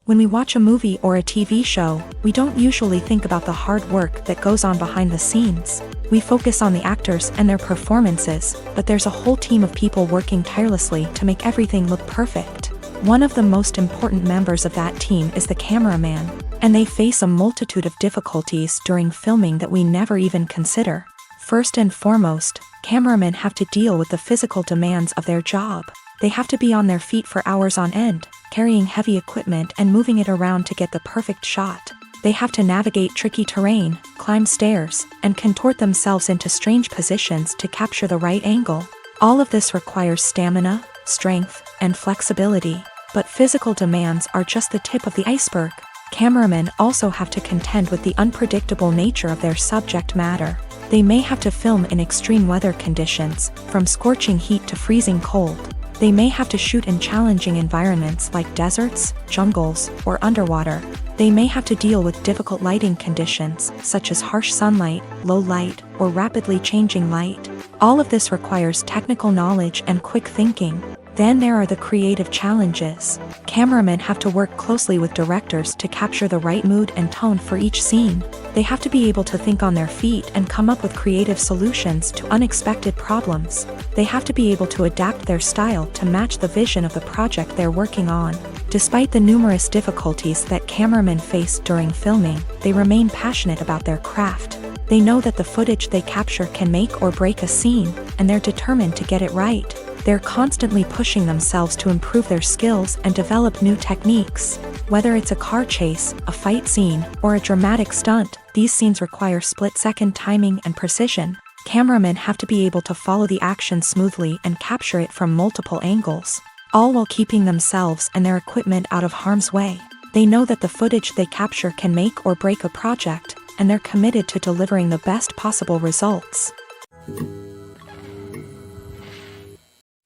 When we watch a movie or a TV show, we don't usually think about the hard work that goes on behind the scenes. We focus on the actors and their performances, but there's a whole team of people working tirelessly to make everything look perfect. One of the most important members of that team is the cameraman, and they face a multitude of difficulties during filming that we never even consider. First and foremost, cameramen have to deal with the physical demands of their job. They have to be on their feet for hours on end, carrying heavy equipment and moving it around to get the perfect shot. They have to navigate tricky terrain, climb stairs, and contort themselves into strange positions to capture the right angle. All of this requires stamina, strength, and flexibility. But physical demands are just the tip of the iceberg. Cameramen also have to contend with the unpredictable nature of their subject matter. They may have to film in extreme weather conditions, from scorching heat to freezing cold. They may have to shoot in challenging environments like deserts, jungles, or underwater. They may have to deal with difficult lighting conditions, such as harsh sunlight, low light, or rapidly changing light. All of this requires technical knowledge and quick thinking. Then there are the creative challenges. Cameramen have to work closely with directors to capture the right mood and tone for each scene. They have to be able to think on their feet and come up with creative solutions to unexpected problems. They have to be able to adapt their style to match the vision of the project they're working on. Despite the numerous difficulties that cameramen face during filming, they remain passionate about their craft. They know that the footage they capture can make or break a scene, and they're determined to get it right. They're constantly pushing themselves to improve their skills and develop new techniques. Whether it's a car chase, a fight scene, or a dramatic stunt, these scenes require split-second timing and precision. Cameramen have to be able to follow the action smoothly and capture it from multiple angles, all while keeping themselves and their equipment out of harm's way. They know that the footage they capture can make or break a project, and they're committed to delivering the best possible results.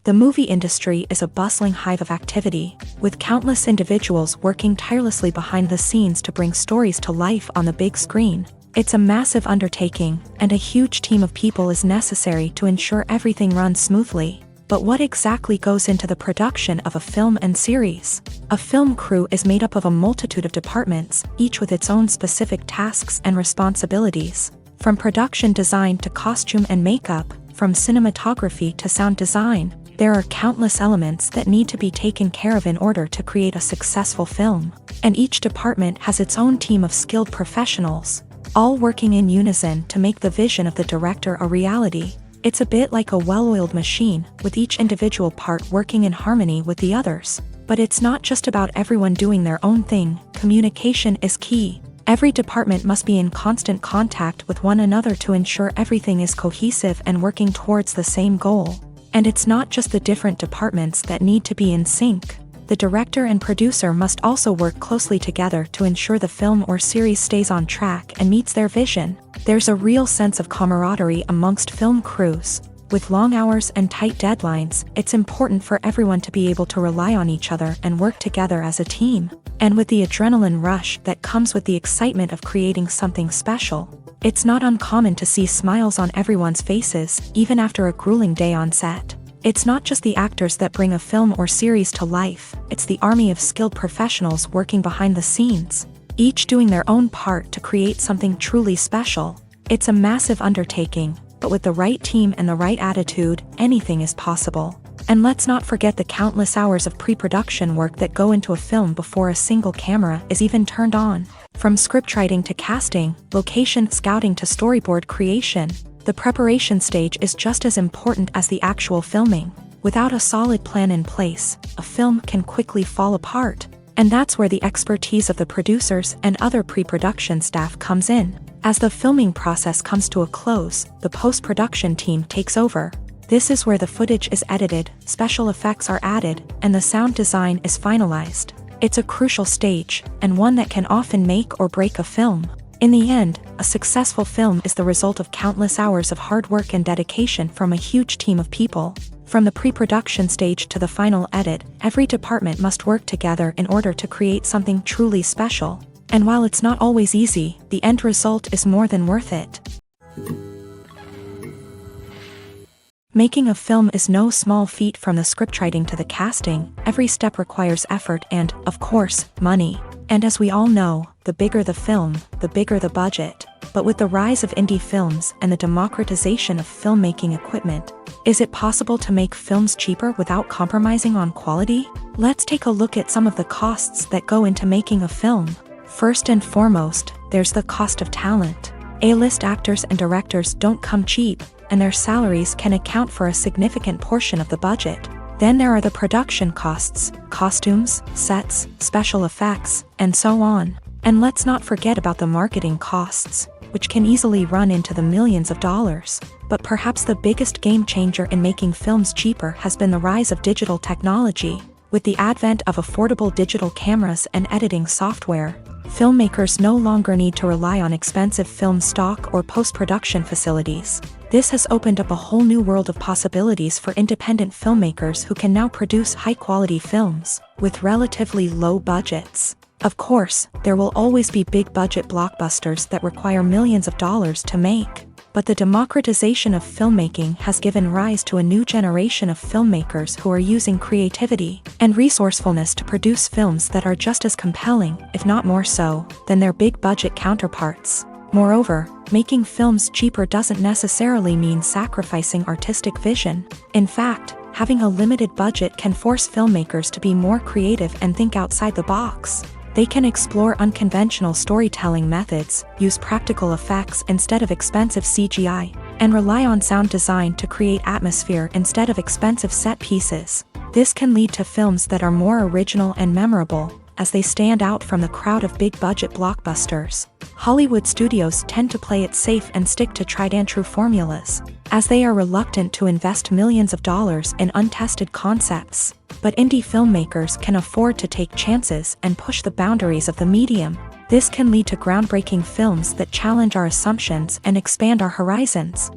The movie industry is a bustling hive of activity, with countless individuals working tirelessly behind the scenes to bring stories to life on the big screen. It's a massive undertaking, and a huge team of people is necessary to ensure everything runs smoothly. But what exactly goes into the production of a film and series? A film crew is made up of a multitude of departments, each with its own specific tasks and responsibilities. From production design to costume and makeup, from cinematography to sound design, there are countless elements that need to be taken care of in order to create a successful film. And each department has its own team of skilled professionals, all working in unison to make the vision of the director a reality. It's a bit like a well-oiled machine, with each individual part working in harmony with the others. But it's not just about everyone doing their own thing. Communication is key. Every department must be in constant contact with one another to ensure everything is cohesive and working towards the same goal. And it's not just the different departments that need to be in sync. The director and producer must also work closely together to ensure the film or series stays on track and meets their vision. There's a real sense of camaraderie amongst film crews. With long hours and tight deadlines, it's important for everyone to be able to rely on each other and work together as a team. And with the adrenaline rush that comes with the excitement of creating something special, it's not uncommon to see smiles on everyone's faces, even after a grueling day on set. It's not just the actors that bring a film or series to life, it's the army of skilled professionals working behind the scenes, each doing their own part to create something truly special. It's a massive undertaking, but with the right team and the right attitude, anything is possible. And let's not forget the countless hours of pre-production work that go into a film before a single camera is even turned on. From scriptwriting to casting, location scouting to storyboard creation, the preparation stage is just as important as the actual filming. Without a solid plan in place, a film can quickly fall apart. And that's where the expertise of the producers and other pre-production staff comes in. As the filming process comes to a close, the post-production team takes over. This is where the footage is edited, special effects are added, and the sound design is finalized. It's a crucial stage, and one that can often make or break a film. In the end, a successful film is the result of countless hours of hard work and dedication from a huge team of people. From the pre-production stage to the final edit, every department must work together in order to create something truly special. And while it's not always easy, the end result is more than worth it. Making a film is no small feat. From the scriptwriting to the casting, every step requires effort and, of course, money. And as we all know, the bigger the film, the bigger the budget. But with the rise of indie films and the democratization of filmmaking equipment, is it possible to make films cheaper without compromising on quality? Let's take a look at some of the costs that go into making a film. First and foremost, there's the cost of talent. A-list actors and directors don't come cheap, and their salaries can account for a significant portion of the budget. Then there are the production costs, costumes, sets, special effects, and so on. And let's not forget about the marketing costs, which can easily run into the millions of dollars. But perhaps the biggest game changer in making films cheaper has been the rise of digital technology. With the advent of affordable digital cameras and editing software, filmmakers no longer need to rely on expensive film stock or post-production facilities. This has opened up a whole new world of possibilities for independent filmmakers who can now produce high-quality films with relatively low budgets. Of course, there will always be big-budget blockbusters that require millions of dollars to make. But the democratization of filmmaking has given rise to a new generation of filmmakers who are using creativity and resourcefulness to produce films that are just as compelling, if not more so, than their big-budget counterparts. Moreover, making films cheaper doesn't necessarily mean sacrificing artistic vision. In fact, having a limited budget can force filmmakers to be more creative and think outside the box. They can explore unconventional storytelling methods, use practical effects instead of expensive CGI, and rely on sound design to create atmosphere instead of expensive set pieces. This can lead to films that are more original and memorable, as they stand out from the crowd of big-budget blockbusters. Hollywood studios tend to play it safe and stick to tried-and-true formulas, as they are reluctant to invest millions of dollars in untested concepts. But indie filmmakers can afford to take chances and push the boundaries of the medium. This can lead to groundbreaking films that challenge our assumptions and expand our horizons.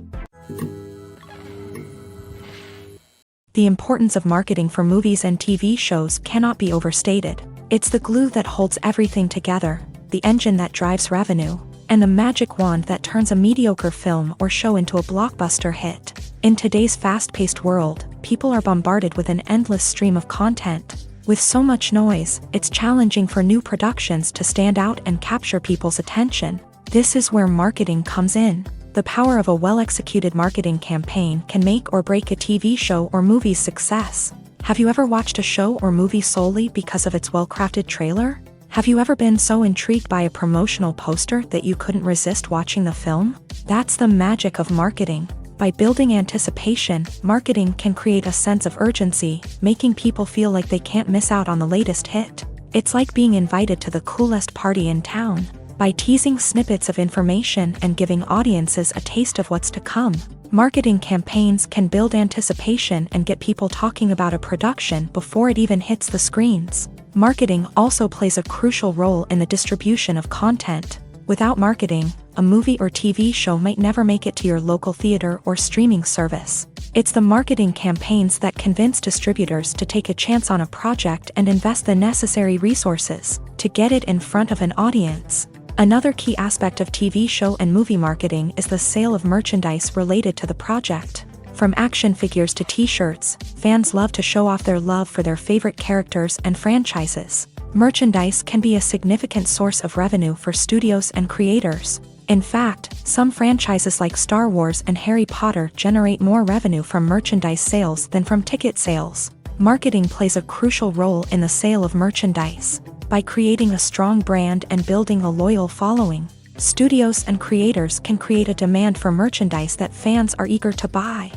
The importance of marketing for movies and TV shows cannot be overstated. It's the glue that holds everything together, the engine that drives revenue, and the magic wand that turns a mediocre film or show into a blockbuster hit. In today's fast-paced world, people are bombarded with an endless stream of content. With so much noise, it's challenging for new productions to stand out and capture people's attention. This is where marketing comes in. The power of a well-executed marketing campaign can make or break a TV show or movie's success. Have you ever watched a show or movie solely because of its well-crafted trailer? Have you ever been so intrigued by a promotional poster that you couldn't resist watching the film? That's the magic of marketing. By building anticipation, marketing can create a sense of urgency, making people feel like they can't miss out on the latest hit. It's like being invited to the coolest party in town. By teasing snippets of information and giving audiences a taste of what's to come, marketing campaigns can build anticipation and get people talking about a production before it even hits the screens. Marketing also plays a crucial role in the distribution of content. Without marketing, a movie or TV show might never make it to your local theater or streaming service. It's the marketing campaigns that convince distributors to take a chance on a project and invest the necessary resources to get it in front of an audience. Another key aspect of TV show and movie marketing is the sale of merchandise related to the project. From action figures to t-shirts, fans love to show off their love for their favorite characters and franchises. Merchandise can be a significant source of revenue for studios and creators. In fact, some franchises like Star Wars and Harry Potter generate more revenue from merchandise sales than from ticket sales. Marketing plays a crucial role in the sale of merchandise. By creating a strong brand and building a loyal following, studios and creators can create a demand for merchandise that fans are eager to buy.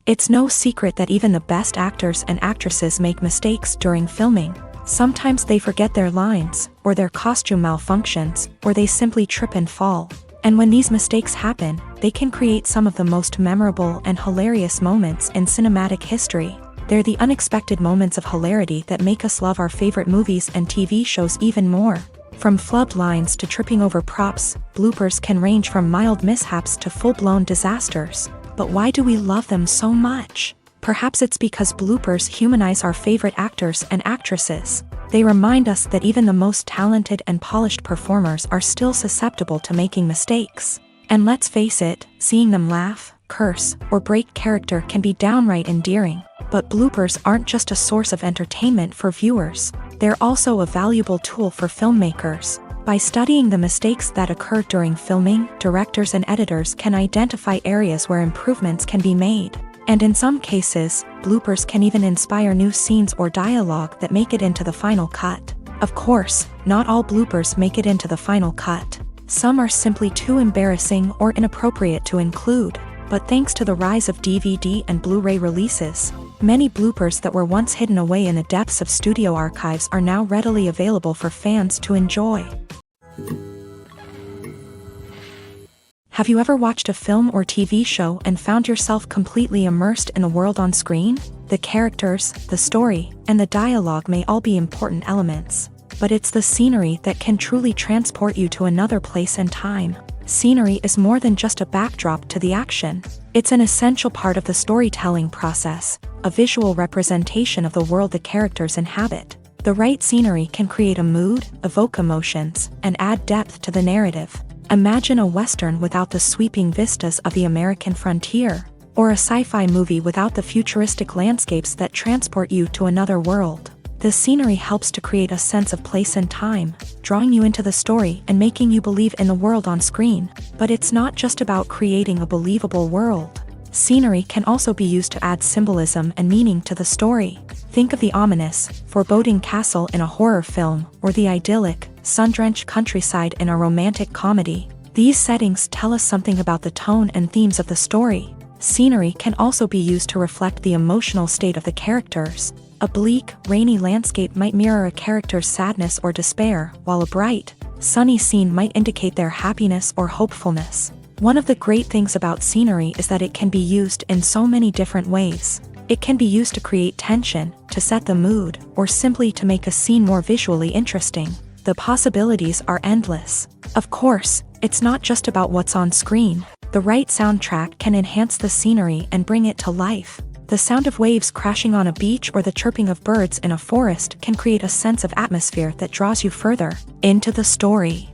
It's no secret that even the best actors and actresses make mistakes during filming. Sometimes they forget their lines, or their costume malfunctions, or they simply trip and fall. And when these mistakes happen, they can create some of the most memorable and hilarious moments in cinematic history. They're the unexpected moments of hilarity that make us love our favorite movies and TV shows even more. From flubbed lines to tripping over props, bloopers can range from mild mishaps to full-blown disasters. But why do we love them so much? Perhaps it's because bloopers humanize our favorite actors and actresses. They remind us that even the most talented and polished performers are still susceptible to making mistakes. And let's face it, seeing them laugh, curse, or break character can be downright endearing. But bloopers aren't just a source of entertainment for viewers. They're also a valuable tool for filmmakers. By studying the mistakes that occur during filming, directors and editors can identify areas where improvements can be made. And in some cases, bloopers can even inspire new scenes or dialogue that make it into the final cut. Of course, not all bloopers make it into the final cut. Some are simply too embarrassing or inappropriate to include. But thanks to the rise of DVD and Blu-ray releases, many bloopers that were once hidden away in the depths of studio archives are now readily available for fans to enjoy. Have you ever watched a film or TV show and found yourself completely immersed in the world on screen? The characters, the story, and the dialogue may all be important elements, but it's the scenery that can truly transport you to another place and time. Scenery is more than just a backdrop to the action. It's an essential part of the storytelling process, a visual representation of the world the characters inhabit. The right scenery can create a mood, evoke emotions, and add depth to the narrative. Imagine a Western without the sweeping vistas of the American frontier, or a sci-fi movie without the futuristic landscapes that transport you to another world. The scenery helps to create a sense of place and time, drawing you into the story and making you believe in the world on screen. But it's not just about creating a believable world. Scenery can also be used to add symbolism and meaning to the story. Think of the ominous, foreboding castle in a horror film, or the idyllic, sun-drenched countryside in a romantic comedy. These settings tell us something about the tone and themes of the story. Scenery can also be used to reflect the emotional state of the characters. A bleak, rainy landscape might mirror a character's sadness or despair, while a bright, sunny scene might indicate their happiness or hopefulness. One of the great things about scenery is that it can be used in so many different ways. It can be used to create tension, to set the mood, or simply to make a scene more visually interesting. The possibilities are endless. Of course, it's not just about what's on screen. The right soundtrack can enhance the scenery and bring it to life. The sound of waves crashing on a beach or the chirping of birds in a forest can create a sense of atmosphere that draws you further into the story.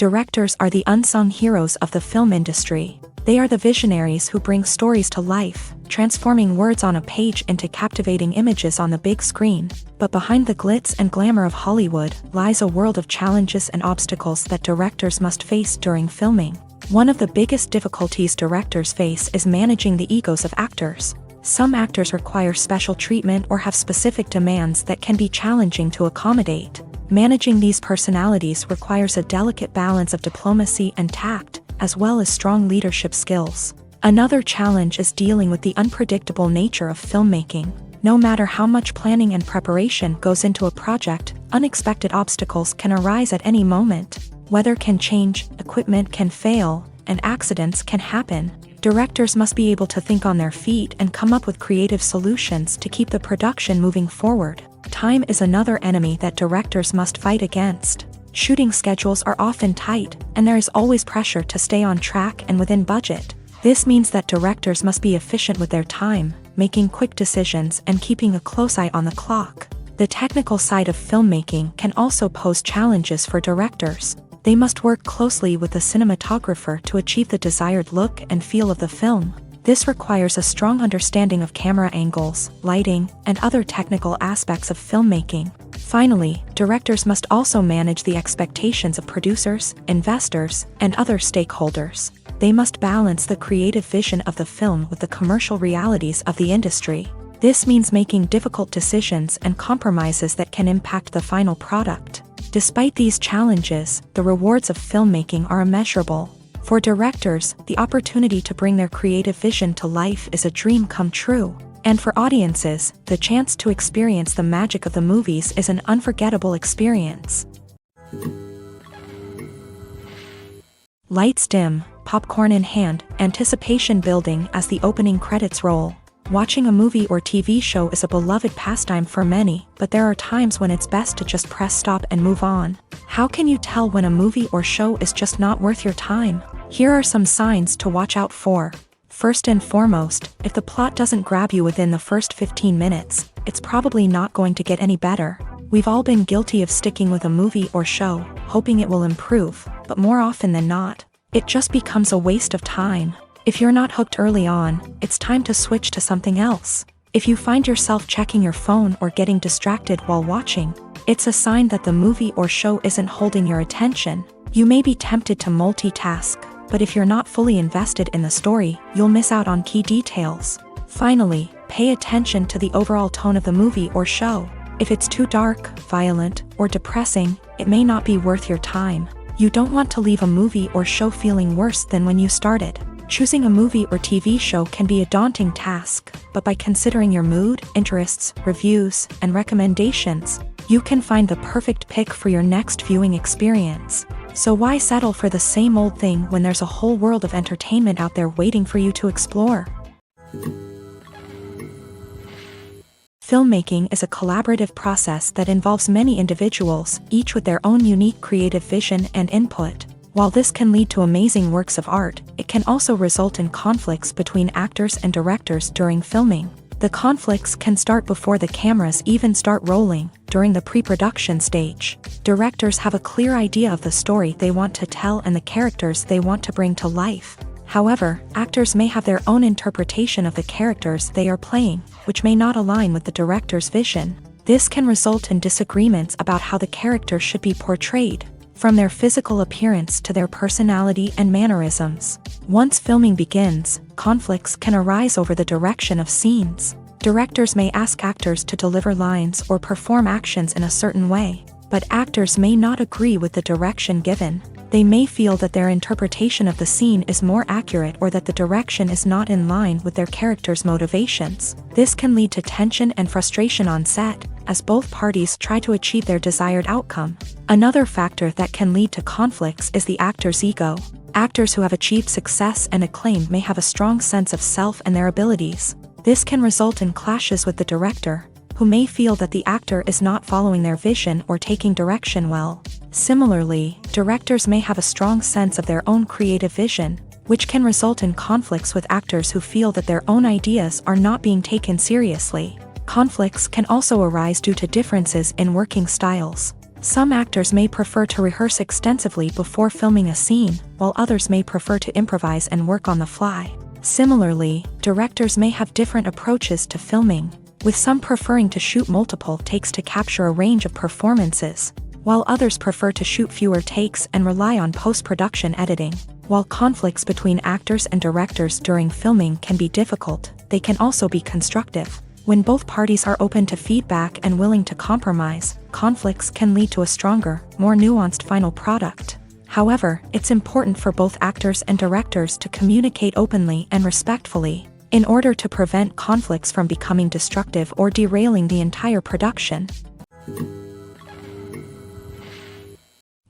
Directors are the unsung heroes of the film industry. They are the visionaries who bring stories to life, transforming words on a page into captivating images on the big screen. But behind the glitz and glamour of Hollywood lies a world of challenges and obstacles that directors must face during filming. One of the biggest difficulties directors face is managing the egos of actors. Some actors require special treatment or have specific demands that can be challenging to accommodate. Managing these personalities requires a delicate balance of diplomacy and tact, as well as strong leadership skills. Another challenge is dealing with the unpredictable nature of filmmaking. No matter how much planning and preparation goes into a project, unexpected obstacles can arise at any moment. Weather can change, equipment can fail, and accidents can happen. Directors must be able to think on their feet and come up with creative solutions to keep the production moving forward. Time is another enemy that directors must fight against. Shooting schedules are often tight, and there is always pressure to stay on track and within budget. This means that directors must be efficient with their time, making quick decisions and keeping a close eye on the clock. The technical side of filmmaking can also pose challenges for directors. They must work closely with the cinematographer to achieve the desired look and feel of the film. This requires a strong understanding of camera angles, lighting, and other technical aspects of filmmaking. Finally, directors must also manage the expectations of producers, investors, and other stakeholders. They must balance the creative vision of the film with the commercial realities of the industry. This means making difficult decisions and compromises that can impact the final product. Despite these challenges, the rewards of filmmaking are immeasurable. For directors, the opportunity to bring their creative vision to life is a dream come true. And for audiences, the chance to experience the magic of the movies is an unforgettable experience. Lights dim, popcorn in hand, anticipation building as the opening credits roll. Watching a movie or TV show is a beloved pastime for many, but there are times when it's best to just press stop and move on. How can you tell when a movie or show is just not worth your time? Here are some signs to watch out for. First and foremost, if the plot doesn't grab you within the first 15 minutes, it's probably not going to get any better. We've all been guilty of sticking with a movie or show, hoping it will improve, but more often than not, it just becomes a waste of time. If you're not hooked early on, it's time to switch to something else. If you find yourself checking your phone or getting distracted while watching, it's a sign that the movie or show isn't holding your attention. You may be tempted to multitask, but if you're not fully invested in the story, you'll miss out on key details. Finally, pay attention to the overall tone of the movie or show. If it's too dark, violent, or depressing, it may not be worth your time. You don't want to leave a movie or show feeling worse than when you started. Choosing a movie or TV show can be a daunting task, but by considering your mood, interests, reviews, and recommendations, you can find the perfect pick for your next viewing experience. So why settle for the same old thing when there's a whole world of entertainment out there waiting for you to explore? Filmmaking is a collaborative process that involves many individuals, each with their own unique creative vision and input. While this can lead to amazing works of art, it can also result in conflicts between actors and directors during filming. The conflicts can start before the cameras even start rolling, during the pre-production stage. Directors have a clear idea of the story they want to tell and the characters they want to bring to life. However, actors may have their own interpretation of the characters they are playing, which may not align with the director's vision. This can result in disagreements about how the character should be portrayed, from their physical appearance to their personality and mannerisms. Once filming begins, conflicts can arise over the direction of scenes. Directors may ask actors to deliver lines or perform actions in a certain way, but actors may not agree with the direction given. They may feel that their interpretation of the scene is more accurate or that the direction is not in line with their character's motivations. This can lead to tension and frustration on set, as both parties try to achieve their desired outcome. Another factor that can lead to conflicts is the actor's ego. Actors who have achieved success and acclaim may have a strong sense of self and their abilities. This can result in clashes with the director, who may feel that the actor is not following their vision or taking direction well. Similarly, directors may have a strong sense of their own creative vision, which can result in conflicts with actors who feel that their own ideas are not being taken seriously. Conflicts can also arise due to differences in working styles. Some actors may prefer to rehearse extensively before filming a scene, while others may prefer to improvise and work on the fly. Similarly, directors may have different approaches to filming, with some preferring to shoot multiple takes to capture a range of performances, while others prefer to shoot fewer takes and rely on post-production editing. While conflicts between actors and directors during filming can be difficult, they can also be constructive. When both parties are open to feedback and willing to compromise, conflicts can lead to a stronger, more nuanced final product. However, it's important for both actors and directors to communicate openly and respectfully, in order to prevent conflicts from becoming destructive or derailing the entire production.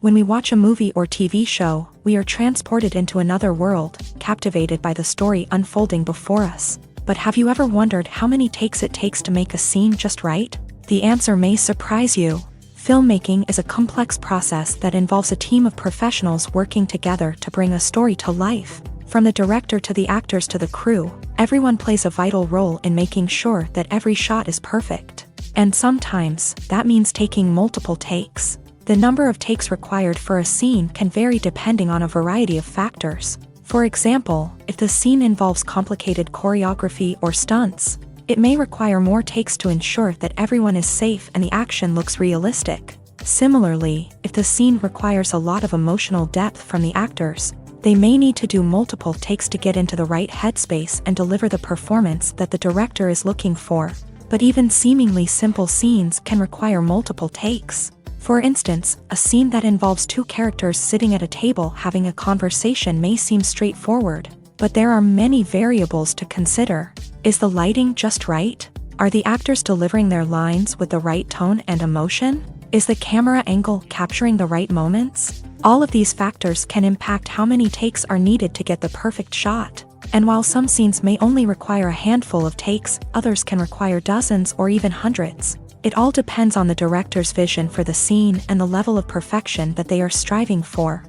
When we watch a movie or TV show, we are transported into another world, captivated by the story unfolding before us. But have you ever wondered how many takes it takes to make a scene just right? The answer may surprise you. Filmmaking is a complex process that involves a team of professionals working together to bring a story to life. From the director to the actors to the crew, everyone plays a vital role in making sure that every shot is perfect. And sometimes, that means taking multiple takes. The number of takes required for a scene can vary depending on a variety of factors. For example, if the scene involves complicated choreography or stunts, it may require more takes to ensure that everyone is safe and the action looks realistic. Similarly, if the scene requires a lot of emotional depth from the actors, they may need to do multiple takes to get into the right headspace and deliver the performance that the director is looking for. But even seemingly simple scenes can require multiple takes. For instance, a scene that involves two characters sitting at a table having a conversation may seem straightforward, but there are many variables to consider. Is the lighting just right? Are the actors delivering their lines with the right tone and emotion? Is the camera angle capturing the right moments? All of these factors can impact how many takes are needed to get the perfect shot. And while some scenes may only require a handful of takes, others can require dozens or even hundreds. It all depends on the director's vision for the scene and the level of perfection that they are striving for.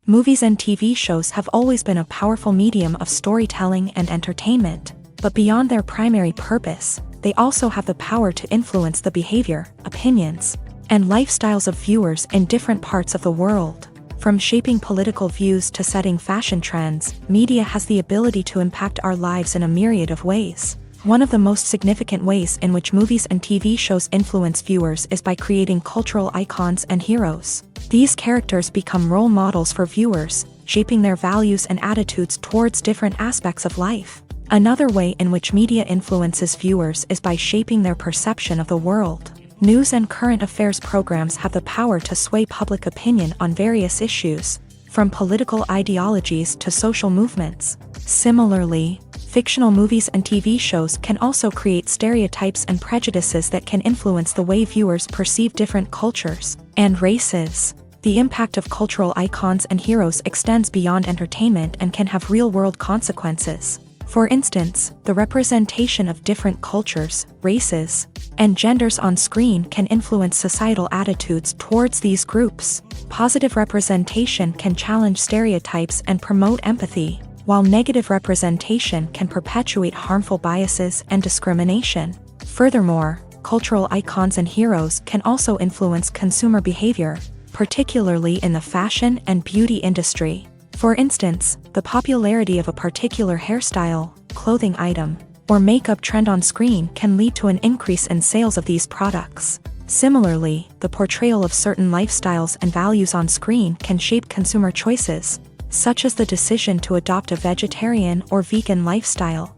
Movies and TV shows have always been a powerful medium of storytelling and entertainment, but beyond their primary purpose, they also have the power to influence the behavior, opinions, and lifestyles of viewers in different parts of the world. From shaping political views to setting fashion trends, media has the ability to impact our lives in a myriad of ways. One of the most significant ways in which movies and TV shows influence viewers is by creating cultural icons and heroes. These characters become role models for viewers, shaping their values and attitudes towards different aspects of life. Another way in which media influences viewers is by shaping their perception of the world. News and current affairs programs have the power to sway public opinion on various issues, from political ideologies to social movements. Similarly, fictional movies and TV shows can also create stereotypes and prejudices that can influence the way viewers perceive different cultures and races. The impact of cultural icons and heroes extends beyond entertainment and can have real-world consequences. For instance, the representation of different cultures, races, and genders on screen can influence societal attitudes towards these groups. Positive representation can challenge stereotypes and promote empathy, while negative representation can perpetuate harmful biases and discrimination. Furthermore, cultural icons and heroes can also influence consumer behavior, particularly in the fashion and beauty industry. For instance, the popularity of a particular hairstyle, clothing item, or makeup trend on screen can lead to an increase in sales of these products. Similarly, the portrayal of certain lifestyles and values on screen can shape consumer choices, such as the decision to adopt a vegetarian or vegan lifestyle.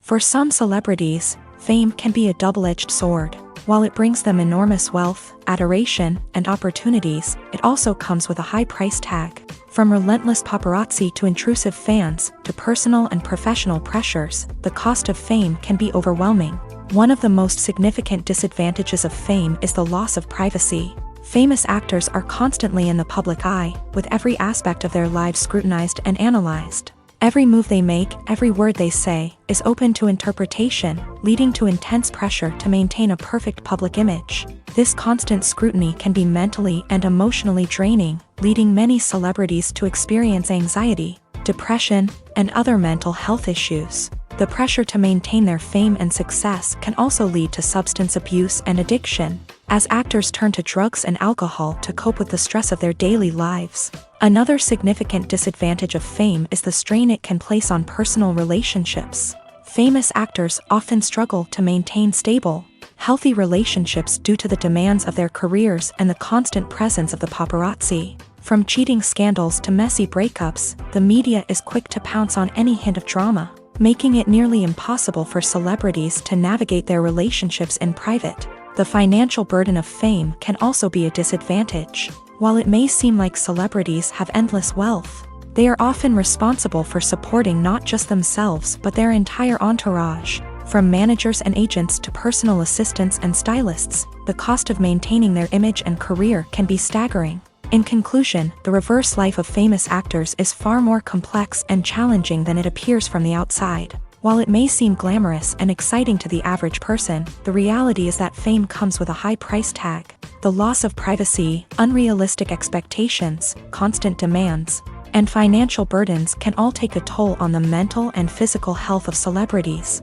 For some celebrities, fame can be a double-edged sword. While it brings them enormous wealth, adoration, and opportunities, it also comes with a high price tag. From relentless paparazzi to intrusive fans, to personal and professional pressures, the cost of fame can be overwhelming. One of the most significant disadvantages of fame is the loss of privacy. Famous actors are constantly in the public eye, with every aspect of their lives scrutinized and analyzed. Every move they make, every word they say, is open to interpretation, leading to intense pressure to maintain a perfect public image. This constant scrutiny can be mentally and emotionally draining, leading many celebrities to experience anxiety, depression, and other mental health issues. The pressure to maintain their fame and success can also lead to substance abuse and addiction, as actors turn to drugs and alcohol to cope with the stress of their daily lives. Another significant disadvantage of fame is the strain it can place on personal relationships. Famous actors often struggle to maintain stable, healthy relationships due to the demands of their careers and the constant presence of the paparazzi. From cheating scandals to messy breakups, the media is quick to pounce on any hint of drama, making it nearly impossible for celebrities to navigate their relationships in private. The financial burden of fame can also be a disadvantage. While it may seem like celebrities have endless wealth, they are often responsible for supporting not just themselves but their entire entourage. From managers and agents to personal assistants and stylists, the cost of maintaining their image and career can be staggering. In conclusion, the reverse life of famous actors is far more complex and challenging than it appears from the outside. While it may seem glamorous and exciting to the average person, the reality is that fame comes with a high price tag. The loss of privacy, unrealistic expectations, constant demands, and financial burdens can all take a toll on the mental and physical health of celebrities.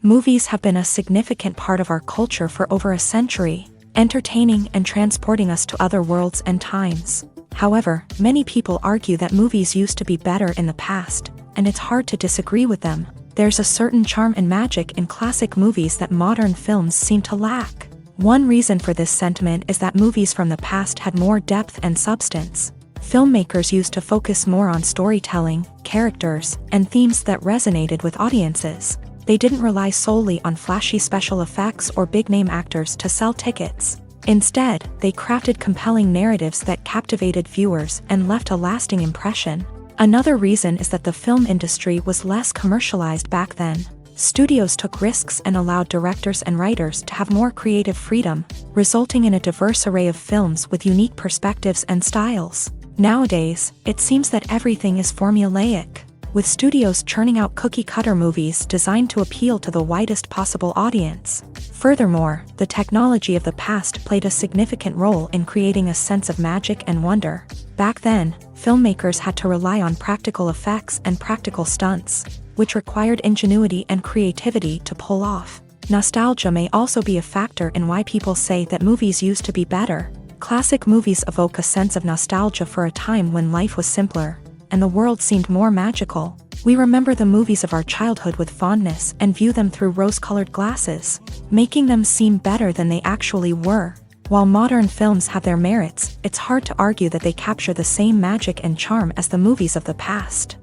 Movies have been a significant part of our culture for over a century, entertaining and transporting us to other worlds and times. However, many people argue that movies used to be better in the past, and it's hard to disagree with them. There's a certain charm and magic in classic movies that modern films seem to lack. One reason for this sentiment is that movies from the past had more depth and substance. Filmmakers used to focus more on storytelling, characters, and themes that resonated with audiences. They didn't rely solely on flashy special effects or big-name actors to sell tickets. Instead, they crafted compelling narratives that captivated viewers and left a lasting impression. Another reason is that the film industry was less commercialized back then. Studios took risks and allowed directors and writers to have more creative freedom, resulting in a diverse array of films with unique perspectives and styles. Nowadays, it seems that everything is formulaic, with studios churning out cookie-cutter movies designed to appeal to the widest possible audience. Furthermore, the technology of the past played a significant role in creating a sense of magic and wonder. Back then, filmmakers had to rely on practical effects and practical stunts, which required ingenuity and creativity to pull off. Nostalgia may also be a factor in why people say that movies used to be better. Classic movies evoke a sense of nostalgia for a time when life was simpler, and the world seemed more magical. We remember the movies of our childhood with fondness and view them through rose-colored glasses, making them seem better than they actually were. While modern films have their merits, it's hard to argue that they capture the same magic and charm as the movies of the past.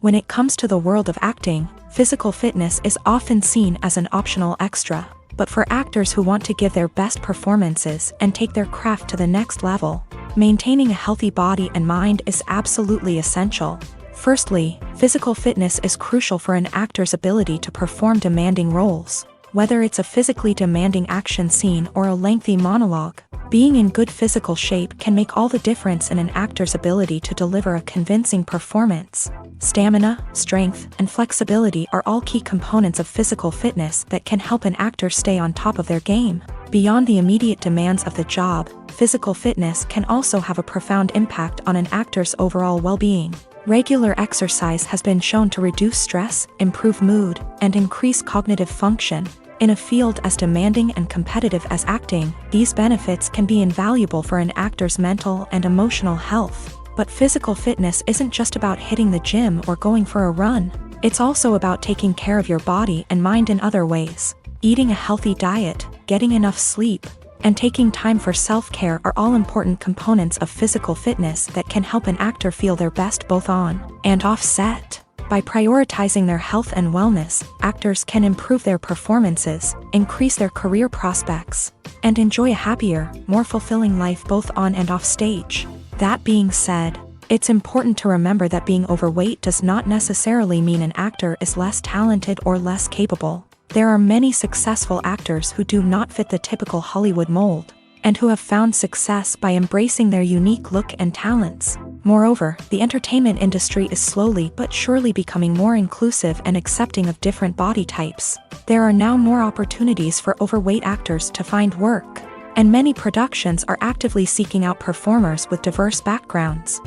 When it comes to the world of acting, physical fitness is often seen as an optional extra. But for actors who want to give their best performances and take their craft to the next level, maintaining a healthy body and mind is absolutely essential. Firstly, physical fitness is crucial for an actor's ability to perform demanding roles. Whether it's a physically demanding action scene or a lengthy monologue, being in good physical shape can make all the difference in an actor's ability to deliver a convincing performance. Stamina, strength, and flexibility are all key components of physical fitness that can help an actor stay on top of their game. Beyond the immediate demands of the job, physical fitness can also have a profound impact on an actor's overall well-being. Regular exercise has been shown to reduce stress, improve mood, and increase cognitive function. In a field as demanding and competitive as acting, these benefits can be invaluable for an actor's mental and emotional health. But physical fitness isn't just about hitting the gym or going for a run. It's also about taking care of your body and mind in other ways. Eating a healthy diet, getting enough sleep, and taking time for self-care are all important components of physical fitness that can help an actor feel their best both on and off set. By prioritizing their health and wellness, actors can improve their performances, increase their career prospects, and enjoy a happier, more fulfilling life both on and off stage. That being said, it's important to remember that being overweight does not necessarily mean an actor is less talented or less capable. There are many successful actors who do not fit the typical Hollywood mold, and who have found success by embracing their unique look and talents. Moreover, the entertainment industry is slowly but surely becoming more inclusive and accepting of different body types. There are now more opportunities for overweight actors to find work, and many productions are actively seeking out performers with diverse backgrounds.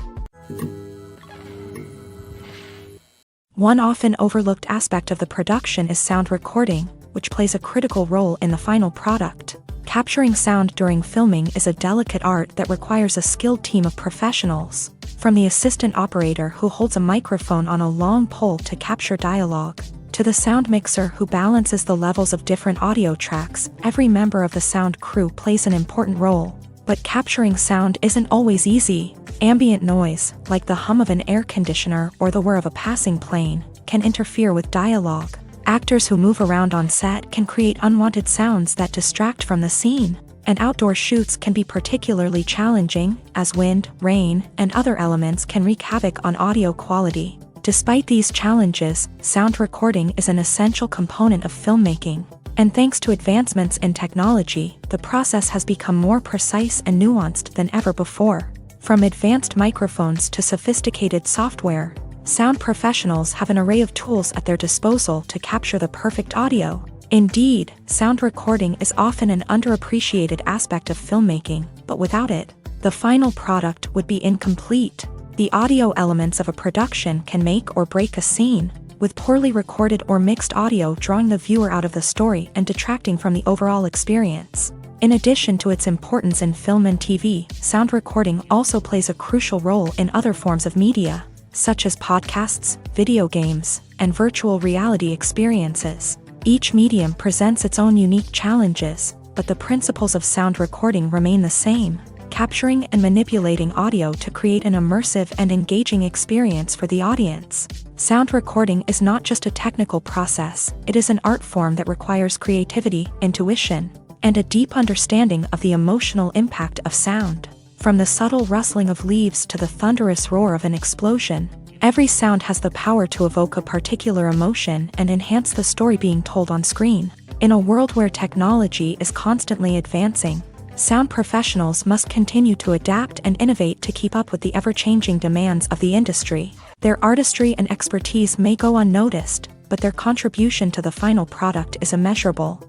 One often overlooked aspect of the production is sound recording, which plays a critical role in the final product. Capturing sound during filming is a delicate art that requires a skilled team of professionals. From the assistant operator who holds a microphone on a long pole to capture dialogue, to the sound mixer who balances the levels of different audio tracks, every member of the sound crew plays an important role. But capturing sound isn't always easy. Ambient noise, like the hum of an air conditioner or the whir of a passing plane, can interfere with dialogue. Actors who move around on set can create unwanted sounds that distract from the scene. And outdoor shoots can be particularly challenging, as wind, rain, and other elements can wreak havoc on audio quality. Despite these challenges, sound recording is an essential component of filmmaking. And thanks to advancements in technology, the process has become more precise and nuanced than ever before. From advanced microphones to sophisticated software, sound professionals have an array of tools at their disposal to capture the perfect audio. Indeed, sound recording is often an underappreciated aspect of filmmaking, but without it, the final product would be incomplete. The audio elements of a production can make or break a scene, with poorly recorded or mixed audio drawing the viewer out of the story and detracting from the overall experience. In addition to its importance in film and TV, sound recording also plays a crucial role in other forms of media, such as podcasts, video games, and virtual reality experiences. Each medium presents its own unique challenges, but the principles of sound recording remain the same, capturing and manipulating audio to create an immersive and engaging experience for the audience. Sound recording is not just a technical process, it is an art form that requires creativity, intuition, and a deep understanding of the emotional impact of sound. From the subtle rustling of leaves to the thunderous roar of an explosion, every sound has the power to evoke a particular emotion and enhance the story being told on screen. In a world where technology is constantly advancing, sound professionals must continue to adapt and innovate to keep up with the ever-changing demands of the industry. Their artistry and expertise may go unnoticed, but their contribution to the final product is immeasurable.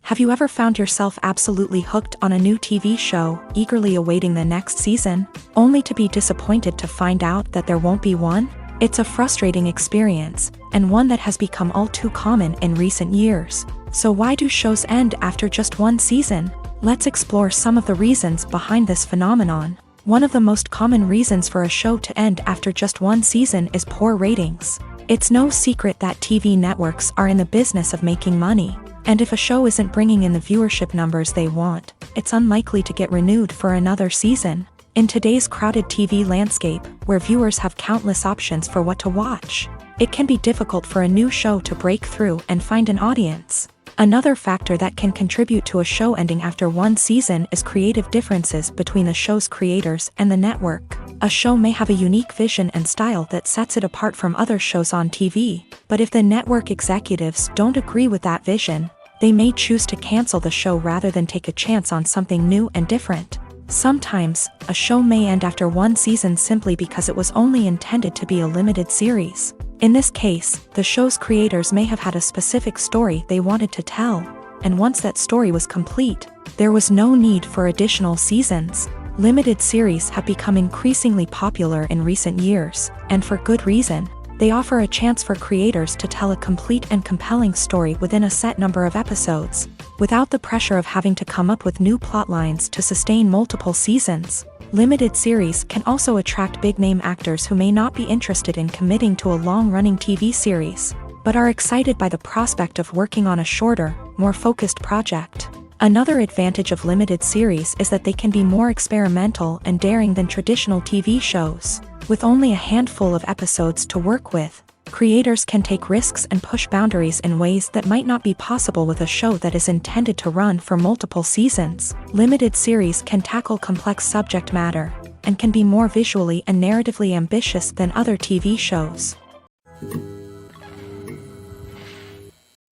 Have you ever found yourself absolutely hooked on a new TV show, eagerly awaiting the next season, only to be disappointed to find out that there won't be one? It's a frustrating experience, and one that has become all too common in recent years. So why do shows end after just one season? Let's explore some of the reasons behind this phenomenon. One of the most common reasons for a show to end after just one season is poor ratings. It's no secret that TV networks are in the business of making money. And if a show isn't bringing in the viewership numbers they want, it's unlikely to get renewed for another season. In today's crowded TV landscape, where viewers have countless options for what to watch, it can be difficult for a new show to break through and find an audience. Another factor that can contribute to a show ending after one season is creative differences between the show's creators and the network. A show may have a unique vision and style that sets it apart from other shows on TV, but if the network executives don't agree with that vision, they may choose to cancel the show rather than take a chance on something new and different. Sometimes, a show may end after one season simply because it was only intended to be a limited series. In this case, the show's creators may have had a specific story they wanted to tell, and once that story was complete, there was no need for additional seasons. Limited series have become increasingly popular in recent years, and for good reason. They offer a chance for creators to tell a complete and compelling story within a set number of episodes, without the pressure of having to come up with new plotlines to sustain multiple seasons. Limited series can also attract big-name actors who may not be interested in committing to a long-running TV series, but are excited by the prospect of working on a shorter, more focused project. Another advantage of limited series is that they can be more experimental and daring than traditional TV shows. With only a handful of episodes to work with, creators can take risks and push boundaries in ways that might not be possible with a show that is intended to run for multiple seasons. Limited series can tackle complex subject matter, and can be more visually and narratively ambitious than other TV shows.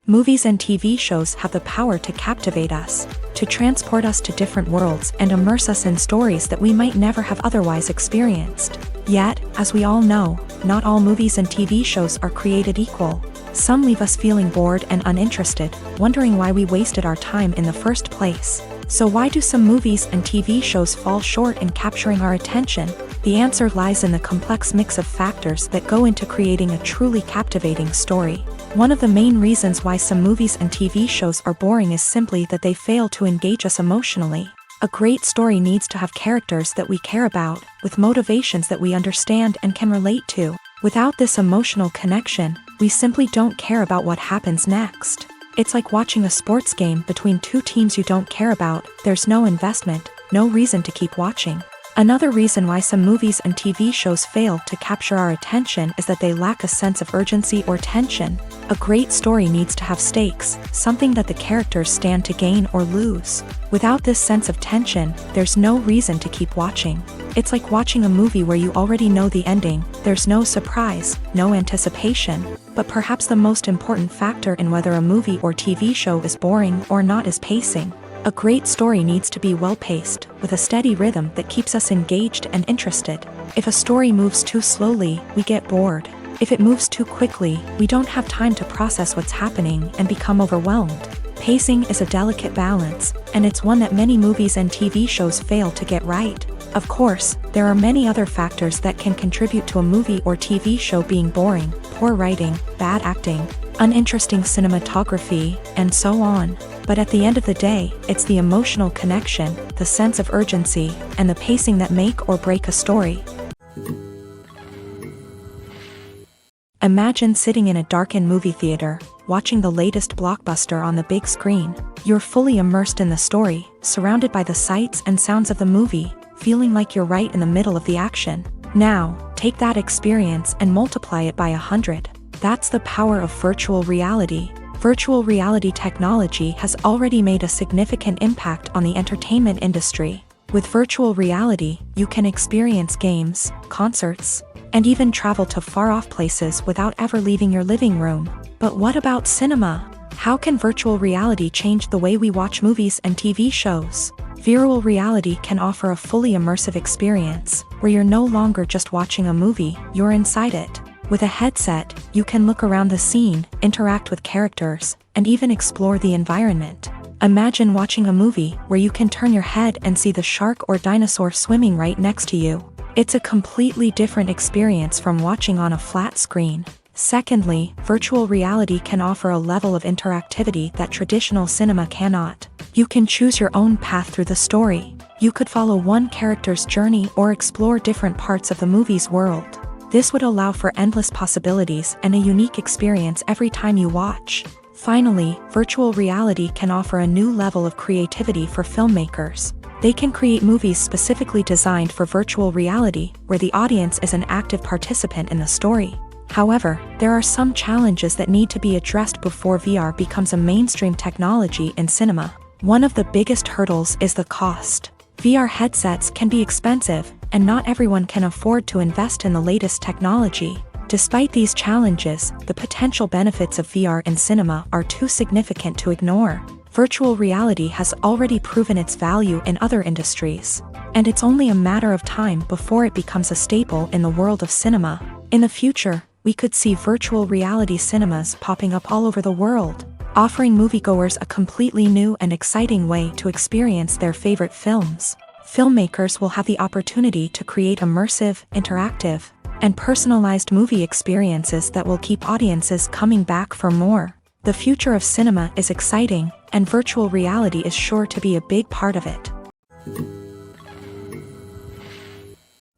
Movies and TV shows have the power to captivate us, to transport us to different worlds and immerse us in stories that we might never have otherwise experienced. Yet, as we all know, not all movies and TV shows are created equal. Some leave us feeling bored and uninterested, wondering why we wasted our time in the first place. So why do some movies and TV shows fall short in capturing our attention? The answer lies in the complex mix of factors that go into creating a truly captivating story. One of the main reasons why some movies and TV shows are boring is simply that they fail to engage us emotionally. A great story needs to have characters that we care about, with motivations that we understand and can relate to. Without this emotional connection, we simply don't care about what happens next. It's like watching a sports game between two teams you don't care about. There's no investment, no reason to keep watching. Another reason why some movies and TV shows fail to capture our attention is that they lack a sense of urgency or tension. A great story needs to have stakes, something that the characters stand to gain or lose. Without this sense of tension, there's no reason to keep watching. It's like watching a movie where you already know the ending. There's no surprise, no anticipation. But perhaps the most important factor in whether a movie or TV show is boring or not is pacing. A great story needs to be well-paced, with a steady rhythm that keeps us engaged and interested. If a story moves too slowly, we get bored. If it moves too quickly, we don't have time to process what's happening and become overwhelmed. Pacing is a delicate balance, and it's one that many movies and TV shows fail to get right. Of course, there are many other factors that can contribute to a movie or TV show being boring: poor writing, bad acting, uninteresting cinematography, and so on. But at the end of the day, it's the emotional connection, the sense of urgency, and the pacing that make or break a story. Imagine sitting in a darkened movie theater, watching the latest blockbuster on the big screen. You're fully immersed in the story, surrounded by the sights and sounds of the movie, feeling like you're right in the middle of the action. Now, take that experience and multiply it by 100. That's the power of virtual reality. Virtual reality technology has already made a significant impact on the entertainment industry. With virtual reality, you can experience games, concerts, and even travel to far-off places without ever leaving your living room. But what about cinema? How can virtual reality change the way we watch movies and TV shows? Virtual reality can offer a fully immersive experience, where you're no longer just watching a movie, you're inside it. With a headset, you can look around the scene, interact with characters, and even explore the environment. Imagine watching a movie where you can turn your head and see the shark or dinosaur swimming right next to you. It's a completely different experience from watching on a flat screen. Secondly, virtual reality can offer a level of interactivity that traditional cinema cannot. You can choose your own path through the story. You could follow one character's journey or explore different parts of the movie's world. This would allow for endless possibilities and a unique experience every time you watch. Finally, virtual reality can offer a new level of creativity for filmmakers. They can create movies specifically designed for virtual reality, where the audience is an active participant in the story. However, there are some challenges that need to be addressed before VR becomes a mainstream technology in cinema. One of the biggest hurdles is the cost. VR headsets can be expensive, and not everyone can afford to invest in the latest technology. Despite these challenges, the potential benefits of VR in cinema are too significant to ignore. Virtual reality has already proven its value in other industries, and it's only a matter of time before it becomes a staple in the world of cinema. In the future, we could see virtual reality cinemas popping up all over the world, offering moviegoers a completely new and exciting way to experience their favorite films. Filmmakers will have the opportunity to create immersive, interactive, and personalized movie experiences that will keep audiences coming back for more. The future of cinema is exciting, and virtual reality is sure to be a big part of it.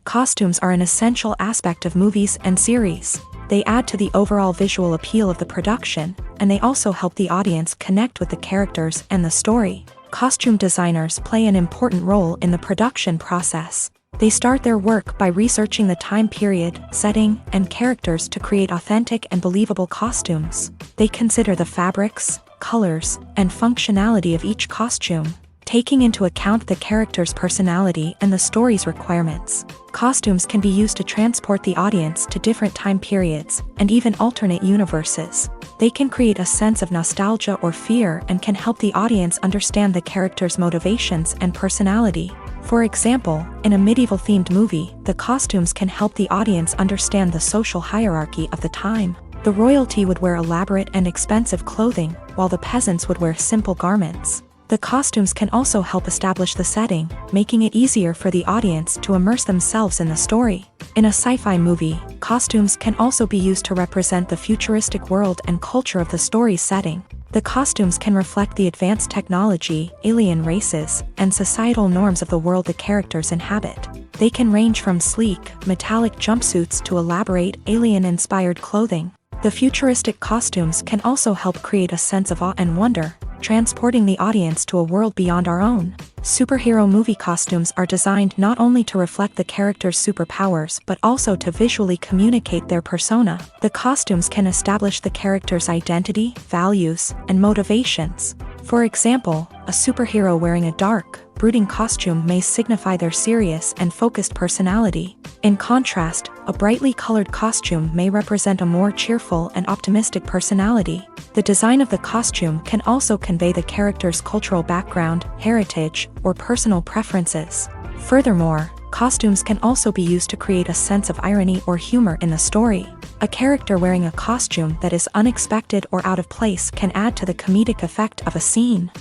Costumes are an essential aspect of movies and series. They add to the overall visual appeal of the production, and they also help the audience connect with the characters and the story. Costume designers play an important role in the production process. They start their work by researching the time period, setting, and characters to create authentic and believable costumes. They consider the fabrics, colors, and functionality of each costume, taking into account the character's personality and the story's requirements. Costumes can be used to transport the audience to different time periods, and even alternate universes. They can create a sense of nostalgia or fear and can help the audience understand the character's motivations and personality. For example, in a medieval-themed movie, the costumes can help the audience understand the social hierarchy of the time. The royalty would wear elaborate and expensive clothing, while the peasants would wear simple garments. The costumes can also help establish the setting, making it easier for the audience to immerse themselves in the story. In a sci-fi movie, costumes can also be used to represent the futuristic world and culture of the story's setting. The costumes can reflect the advanced technology, alien races, and societal norms of the world the characters inhabit. They can range from sleek, metallic jumpsuits to elaborate, alien-inspired clothing. The futuristic costumes can also help create a sense of awe and wonder, transporting the audience to a world beyond our own. Superhero movie costumes are designed not only to reflect the character's superpowers but also to visually communicate their persona. The costumes can establish the character's identity, values, and motivations. For example, a superhero wearing a dark, brooding costume may signify their serious and focused personality. In contrast, a brightly colored costume may represent a more cheerful and optimistic personality. The design of the costume can also convey the character's cultural background, heritage, or personal preferences. Furthermore, costumes can also be used to create a sense of irony or humor in the story. A character wearing a costume that is unexpected or out of place can add to the comedic effect of a scene.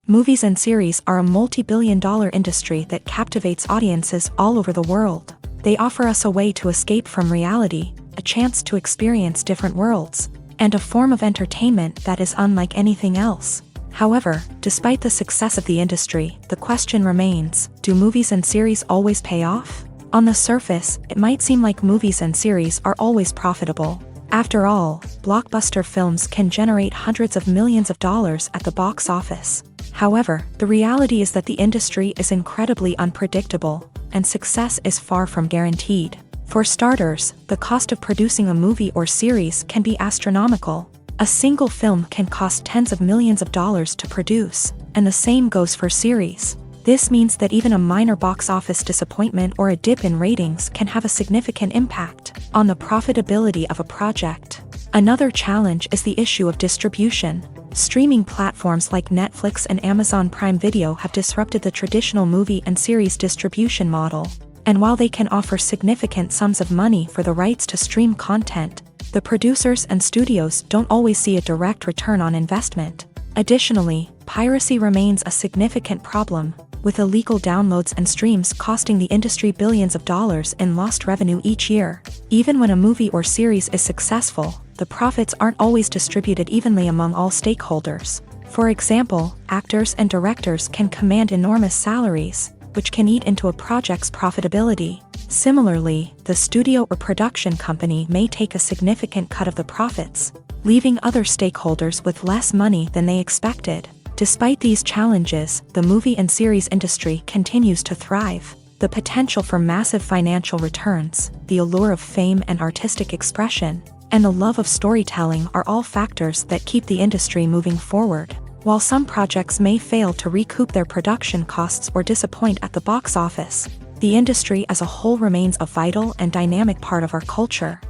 Movies and series are a multi-billion-dollar industry that captivates audiences all over the world. They offer us a way to escape from reality, a chance to experience different worlds, and a form of entertainment that is unlike anything else. However, despite the success of the industry, the question remains, do movies and series always pay off? On the surface, it might seem like movies and series are always profitable. After all, blockbuster films can generate hundreds of millions of dollars at the box office. However, the reality is that the industry is incredibly unpredictable, and success is far from guaranteed. For starters, the cost of producing a movie or series can be astronomical. A single film can cost tens of millions of dollars to produce, and the same goes for series. This means that even a minor box office disappointment or a dip in ratings can have a significant impact on the profitability of a project. Another challenge is the issue of distribution. Streaming platforms like Netflix and Amazon Prime Video have disrupted the traditional movie and series distribution model. And while they can offer significant sums of money for the rights to stream content, the producers and studios don't always see a direct return on investment. Additionally, piracy remains a significant problem, with illegal downloads and streams costing the industry billions of dollars in lost revenue each year. Even when a movie or series is successful, the profits aren't always distributed evenly among all stakeholders. For example, actors and directors can command enormous salaries, which can eat into a project's profitability. Similarly, the studio or production company may take a significant cut of the profits, leaving other stakeholders with less money than they expected. Despite these challenges, the movie and series industry continues to thrive. The potential for massive financial returns, the allure of fame and artistic expression, and the love of storytelling are all factors that keep the industry moving forward. While some projects may fail to recoup their production costs or disappoint at the box office, the industry as a whole remains a vital and dynamic part of our culture.